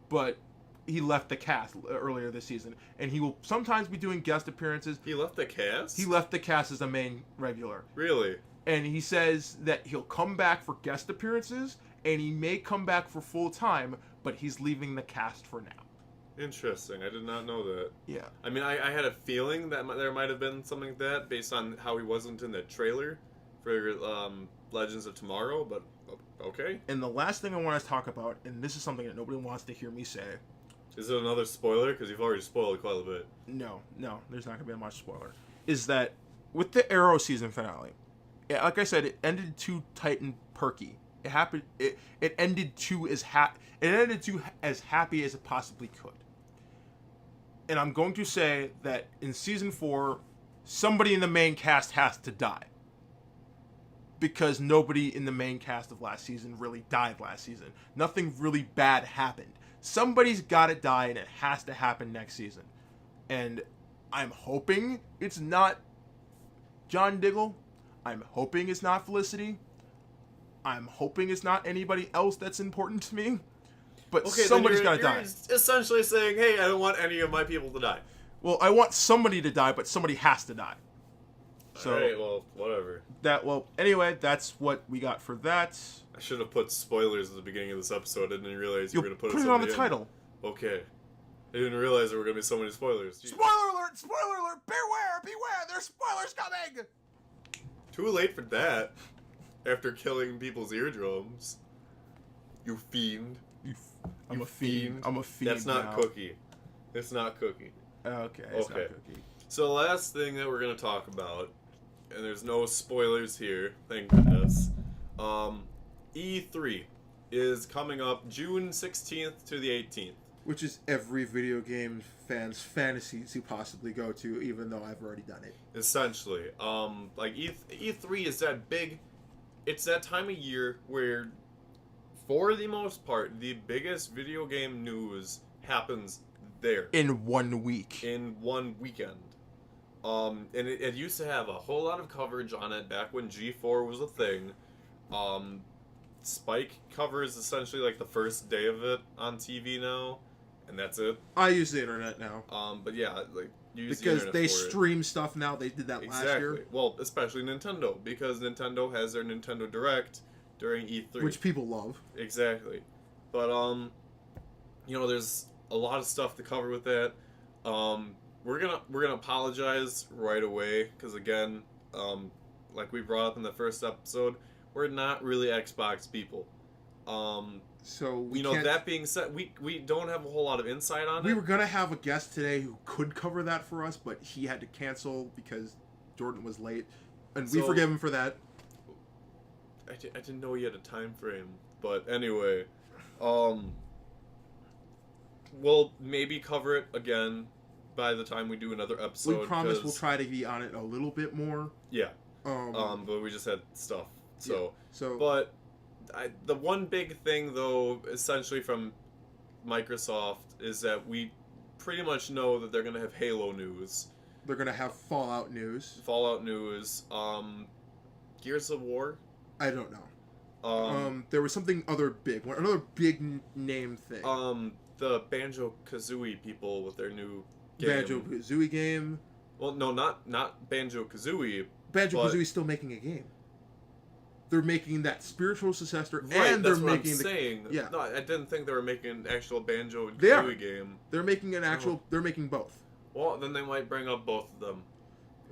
but he left the cast earlier this season. And he will sometimes be doing guest appearances. He left the cast? He left the cast as a main regular. Really? And he says that he'll come back for guest appearances, and he may come back for full time, but he's leaving the cast for now. Interesting. I did not know that. Yeah. I mean, I had a feeling that there might have been something like that based on how he wasn't in the trailer for Legends of Tomorrow, but okay. And the last thing I want to talk about, and this is something that nobody wants to hear me say. Is it another spoiler? Because you've already spoiled quite a bit. No, there's not going to be much spoiler. Is that with the Arrow season finale, like I said, it ended too tight and perky. It happened. It ended as happy as it possibly could. And I'm going to say that in season 4, somebody in the main cast has to die. Because nobody in the main cast of last season really died last season. Nothing really bad happened. Somebody's got to die, and it has to happen next season. And I'm hoping it's not John Diggle. I'm hoping it's not Felicity. I'm hoping it's not anybody else that's important to me. But okay, somebody's got to die. You're essentially saying, hey, I don't want any of my people to die. Well, I want somebody to die, but somebody has to die. So, alright, well, whatever. Anyway, that's what we got for that. I should have put spoilers at the beginning of this episode. I didn't realize you were going to put it on the title. Okay. I didn't realize there were going to be so many spoilers. Jeez. Spoiler alert! Spoiler alert! Beware! There's spoilers coming! Too late for that. After killing people's eardrums. You fiend. I'm a fiend. That's not Cookie. It's not Cookie. Okay, it's not Cookie. So the last thing that we're going to talk about, and there's no spoilers here, thank goodness, E3 is coming up June 16th to the 18th. Which is every video game fan's fantasy to possibly go to, even though I've already done it. Essentially. Like E3 is that big, it's that time of year where, for the most part, the biggest video game news happens there. In 1 week. In one weekend. And it used to have a whole lot of coverage on it back when G4 was a thing. Spike covers essentially like the first day of it on TV now, and that's it. I use the internet now. But yeah, like use the internet because they stream stuff now. They did that last year. Well, especially Nintendo, because Nintendo has their Nintendo Direct during E3, which people love. Exactly, but you know, there's a lot of stuff to cover with that. We're gonna apologize right away because again, like we brought up in the first episode, we're not really Xbox people. So we that being said, we don't have a whole lot of insight on it. We were gonna have a guest today who could cover that for us, but he had to cancel because Jordan was late, and we forgive him for that. I didn't know he had a time frame, but anyway, we'll maybe cover it again by the time we do another episode. We promise we'll try to be on it a little bit more. Yeah. But we just had stuff. But the one big thing, though, essentially from Microsoft, is that we pretty much know that they're going to have Halo news. They're going to have Fallout news. Gears of War. I don't know. There was something other big, another big name thing. The Banjo Kazooie people with their new game. Banjo Kazooie game. Well, no, not Banjo Kazooie. Banjo Kazooie's still making a game. They're making that spiritual successor, Right, and that's they're what making I'm saying. Yeah. No, I didn't think they were making an actual Banjo and They are. Kazooie game. They're making an actual. They're making both. Well, then they might bring up both of them.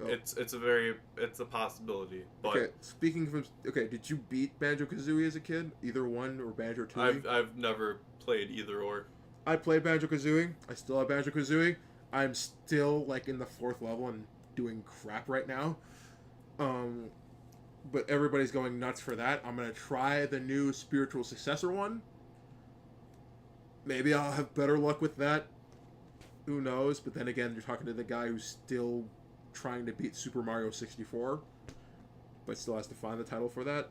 Oh. It's a possibility. But Okay, speaking from did you beat Banjo Kazooie as a kid? Either one or Banjo Tooie? I've never played either or. I played Banjo Kazooie. I still have Banjo Kazooie. I'm still like in the 4th level and doing crap right now. But everybody's going nuts for that. I'm gonna try the new spiritual successor one. Maybe I'll have better luck with that. Who knows? But then again, you're talking to the guy who's still trying to beat Super Mario 64, but still has to find the title for that.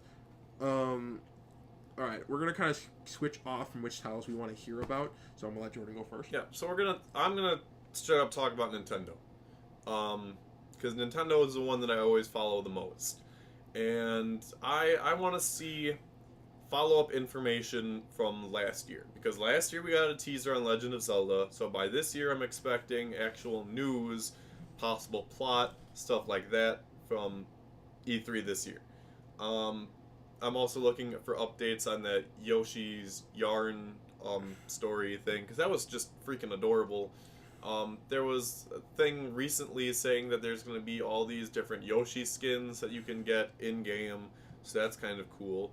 Alright, we're gonna kind of switch off from which titles we want to hear about, so I'm gonna let Jordan go first. Yeah, so I'm gonna straight up talk about Nintendo. Because Nintendo is the one that I always follow the most. And I want to see follow-up information from last year. Because last year we got a teaser on Legend of Zelda, so by this year I'm expecting actual news, possible plot, stuff like that from E3 this year. I'm also looking for updates on that Yoshi's Yarn story thing, because that was just freaking adorable. There was a thing recently saying that there's going to be all these different Yoshi skins that you can get in-game, so that's kind of cool.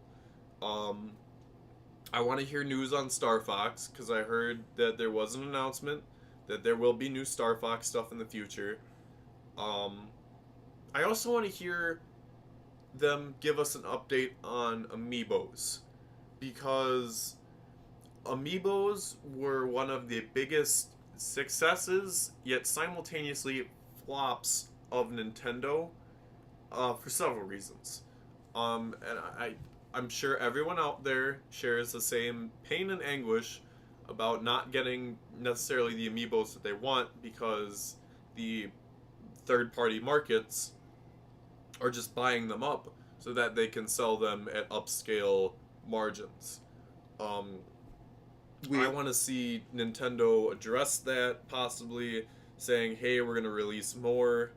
I want to hear news on Star Fox, because I heard that there was an announcement that there will be new Star Fox stuff in the future. I also want to hear them give us an update on Amiibos, because Amiibos were one of the biggest successes, yet simultaneously flops of Nintendo, for several reasons. And I'm sure everyone out there shares the same pain and anguish about not getting necessarily the Amiibos that they want, because the third-party markets are just buying them up so that they can sell them at upscale margins. I want to see Nintendo address that, possibly saying, hey, we're going to release more,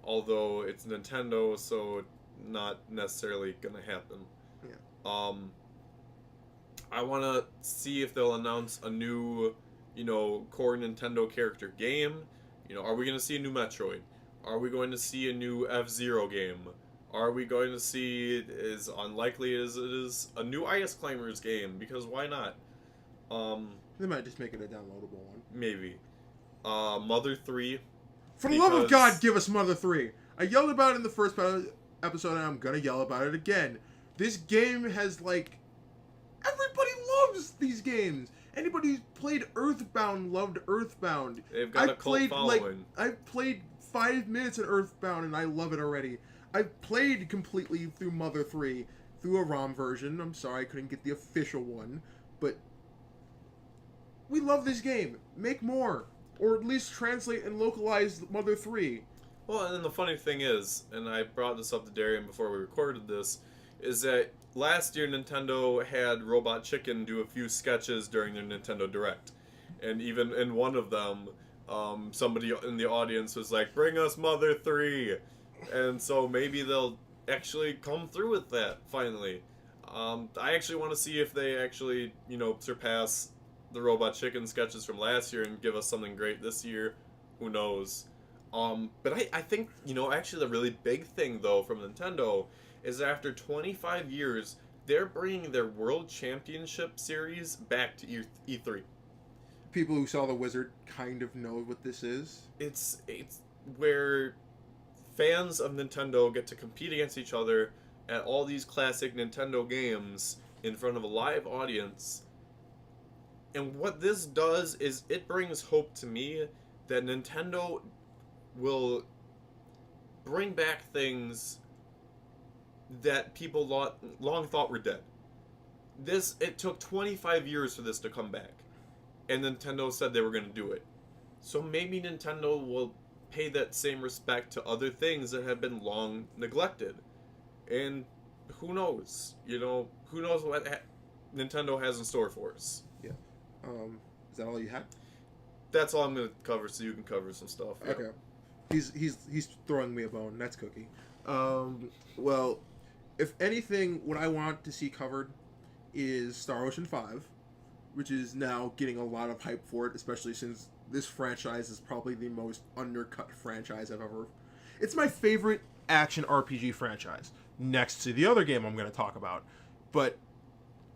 although it's Nintendo, so not necessarily going to happen. Yeah. I want to see if they'll announce a new, core Nintendo character game. Are we going to see a new Metroid? Are we going to see a new F-Zero game? Are we going to see, as unlikely as it is, a new Ice Climbers game? Because why not? They might just make it a downloadable one. Maybe. Mother 3. For the love of God, give us Mother 3. I yelled about it in the first episode, and I'm gonna yell about it again. This game has, everybody loves these games. Anybody who's played Earthbound loved Earthbound. They've got a cult following. I've played 5 minutes in Earthbound, and I love it already. I've played completely through Mother 3, through a ROM version. I'm sorry I couldn't get the official one, but we love this game. Make more. Or at least translate and localize Mother 3. Well, and then the funny thing is, and I brought this up to Darian before we recorded this, is that last year Nintendo had Robot Chicken do a few sketches during their Nintendo Direct. And even in one of them, somebody in the audience was like, bring us Mother 3! And so maybe they'll actually come through with that, finally. I actually want to see if they actually, surpass the Robot Chicken sketches from last year and give us something great this year. Who knows? But I think, actually the really big thing, though, from Nintendo is that after 25 years, they're bringing their World Championship Series back to E3. People who saw The Wizard kind of know what this is. It's where fans of Nintendo get to compete against each other at all these classic Nintendo games in front of a live audience. And what this does is it brings hope to me that Nintendo will bring back things that people long thought were dead. It took 25 years for this to come back, and Nintendo said they were going to do it. So maybe Nintendo will pay that same respect to other things that have been long neglected. And who knows? Who knows what Nintendo has in store for us? Yeah. Is that all you had? That's all I'm gonna cover, so you can cover some stuff. Yeah. Okay. He's throwing me a bone. That's Cookie. Well, if anything, what I want to see covered is Star Ocean 5, which is now getting a lot of hype for it, especially since this franchise is probably the most undercut franchise I've ever. It's my favorite action RPG franchise, next to the other game I'm going to talk about. But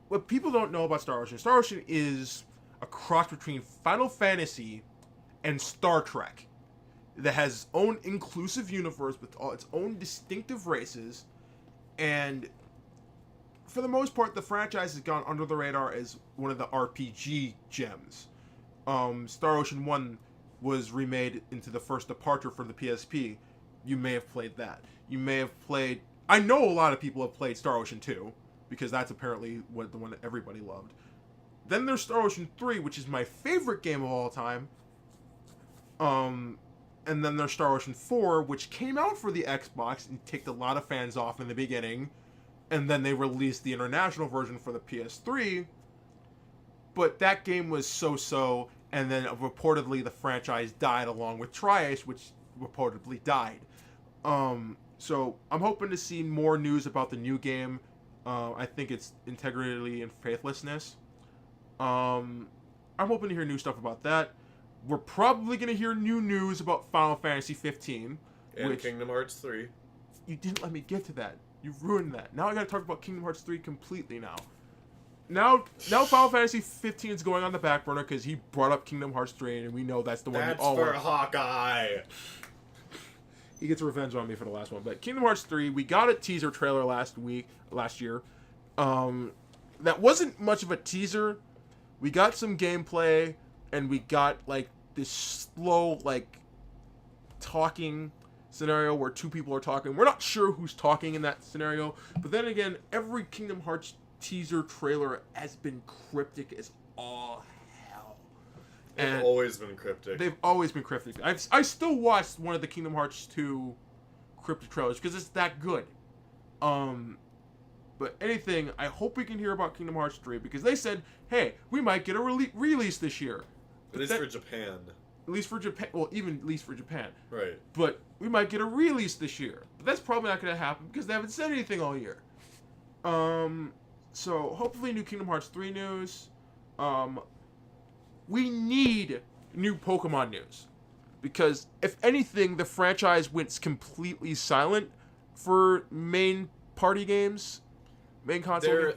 what people don't know about Star Ocean is a cross between Final Fantasy and Star Trek that has its own inclusive universe with all its own distinctive races, and for the most part, the franchise has gone under the radar as one of the RPG gems. Star Ocean 1 was remade into the first departure for the PSP. You may have played that. You may have played... I know a lot of people have played Star Ocean 2, because that's apparently the one that everybody loved. Then there's Star Ocean 3, which is my favorite game of all time. And then there's Star Ocean 4, which came out for the Xbox and ticked a lot of fans off in the beginning. And then they released the international version for the PS3. But that game was so-so, and then reportedly the franchise died along with Tri-Ace, which reportedly died. So I'm hoping to see more news about the new game. I think it's integrity and faithlessness. I'm hoping to hear new stuff about that. We're probably going to hear new news about Final Fantasy 15. And Kingdom Hearts 3. You didn't let me get to that. You ruined that. Now I gotta talk about Kingdom Hearts 3 completely now. Now Final Fantasy 15 is going on the back burner because he brought up Kingdom Hearts 3, and we know that's the one That's you all for want. Hawkeye. He gets revenge on me for the last one. But Kingdom Hearts 3, we got a teaser trailer last year. That wasn't much of a teaser. We got some gameplay, and we got like this slow talking scenario where two people are talking. We're not sure who's talking in that scenario, but then again, every Kingdom Hearts teaser trailer has been cryptic as all hell. They've always been cryptic. They've always been cryptic. I still watched one of the Kingdom Hearts 2 cryptic trailers because it's that good. But anything, I hope we can hear about Kingdom Hearts 3 because they said, hey, we might get a release this year. At least for Japan. At least for Japan. Well, even at least for Japan. Right. But we might get a release this year. But that's probably not going to happen because they haven't said anything all year. So hopefully new Kingdom Hearts 3 news. We need new Pokemon news. Because if anything, the franchise went completely silent for main party games. Main console games.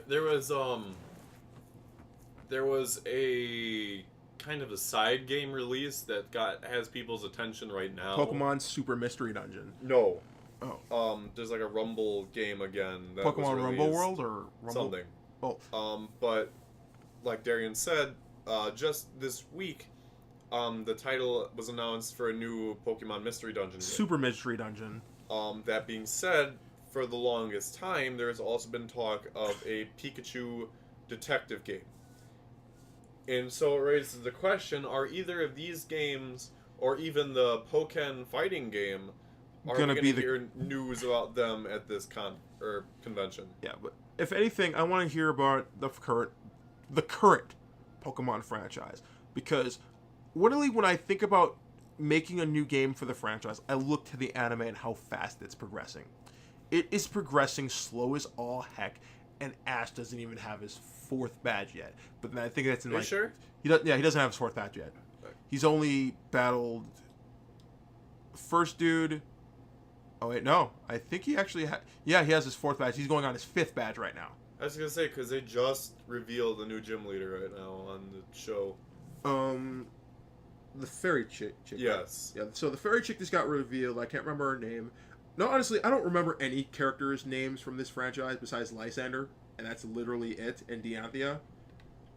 There was a kind of a side game release that has people's attention right now. Pokemon Super Mystery Dungeon. No. Oh. There's like a Rumble game again. That Pokemon Rumble World or Rumble? Something. Oh. But like Darian said, just this week, the title was announced for a new Pokemon Mystery Dungeon game. Super Mystery Dungeon. That being said, for the longest time, there's also been talk of a Pikachu detective game. And so it raises the question, are either of these games, or even the Pokken fighting game, are we going to hear news about them at this convention? Yeah, but if anything, I want to hear about the current Pokemon franchise. Because literally when I think about making a new game for the franchise, I look to the anime and how fast it's progressing. It is progressing slow as all heck, and Ash doesn't even have his 4th badge yet. But then I think that's in Are you sure? He doesn't have his 4th badge yet. Okay. He's only battled first dude. Oh wait, no. I think he actually he has his 4th badge. He's going on his 5th badge right now. I was gonna say, because they just revealed a new gym leader right now on the show. The fairy chick. Yes. Right? Yeah. So the fairy chick just got revealed. I can't remember her name. No, honestly, I don't remember any characters' names from this franchise besides Lysander, and that's literally it, and Dianthia.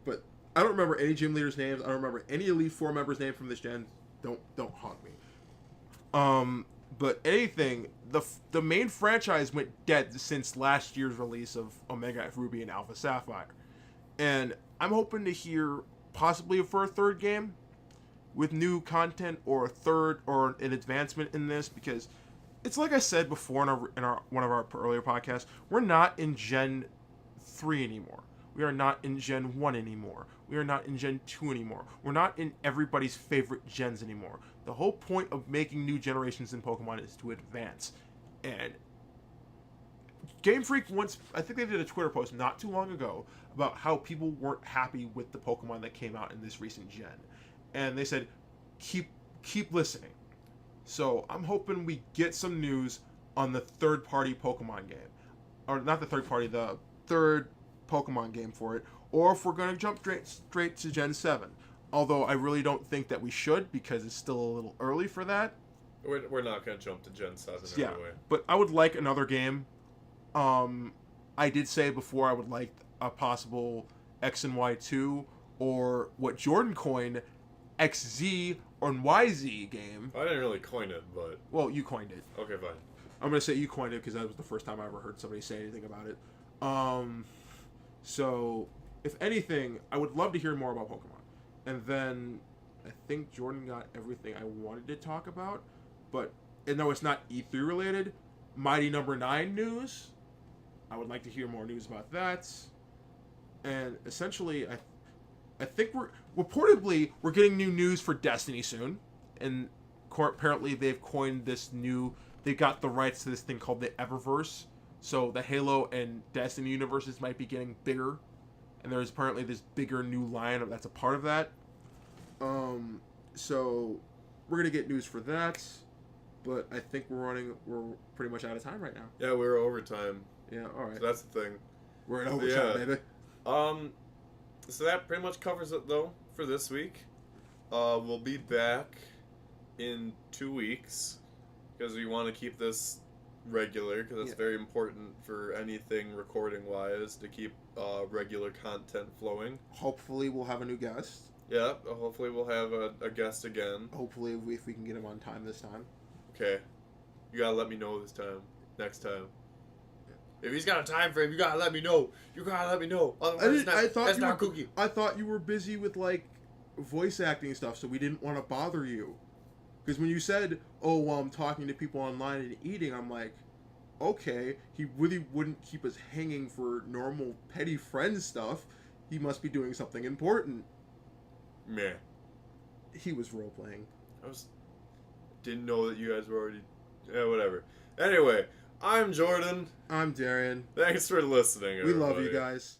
But I don't remember any gym leaders' names. I don't remember any Elite Four members' names from this gen. Don't haunt me. But anything, the main franchise went dead since last year's release of Omega F Ruby and Alpha Sapphire, and I'm hoping to hear possibly for a 3rd game with new content or an advancement in this, because it's like I said before in our one of our earlier podcasts. We're not in Gen 3 anymore. We are not in Gen 1 anymore. We are not in Gen 2 anymore. We're not in everybody's favorite gens anymore. The whole point of making new generations in Pokemon is to advance. And Game Freak once, I think they did a Twitter post not too long ago about how people weren't happy with the Pokemon that came out in this recent gen. And they said, keep listening. So I'm hoping we get some news on the third-party Pokemon game. Or not the third party, the third Pokemon game for it, or if we're going to jump straight to Gen 7. Although I really don't think that we should, because it's still a little early for that. We're not going to jump to Gen 7 Yeah, anyway. but I would like another game. I did say before I would like a possible X and Y 2, or what Jordan coined, XZ or YZ game. I didn't really coin it, but... Well, you coined it. Okay, fine. I'm going to say you coined it because that was the first time I ever heard somebody say anything about it. So, if anything, I would love to hear more about Pokemon. And then, I think Jordan got everything I wanted to talk about. But, and no, it's not E3 related. Mighty Number 9 news. I would like to hear more news about that. And essentially, I think reportedly, we're getting new news for Destiny soon. And apparently they've coined this new... They got the rights to this thing called the Eververse. So the Halo and Destiny universes might be getting bigger. And there's apparently this bigger new line that's a part of that. So we're going to get news for that. But I think we're pretty much out of time right now. Yeah, we're overtime. Yeah, alright. So that's the thing. We're in overtime, baby. So that pretty much covers it, though, for this week. We'll be back in 2 weeks. Because we want to keep this regular, because it's very important for anything recording-wise to keep regular content flowing. Hopefully we'll have a new guest. Yeah, hopefully we'll have a guest again. Hopefully if we can get him on time this time. Okay. You gotta let me know this time. Next time. If he's got a time frame, you gotta let me know. You gotta let me know. Otherwise, that's not cookie. I thought you were busy with, like, voice acting stuff, so we didn't want to bother you. Because when you said, oh, well, I'm talking to people online and eating, I'm like, okay, he really wouldn't keep us hanging for normal petty friend stuff. He must be doing something important. Meh. He was role-playing. Didn't know that you guys were already... Yeah, whatever. Anyway, I'm Jordan. I'm Darian. Thanks for listening, everybody. We love you guys.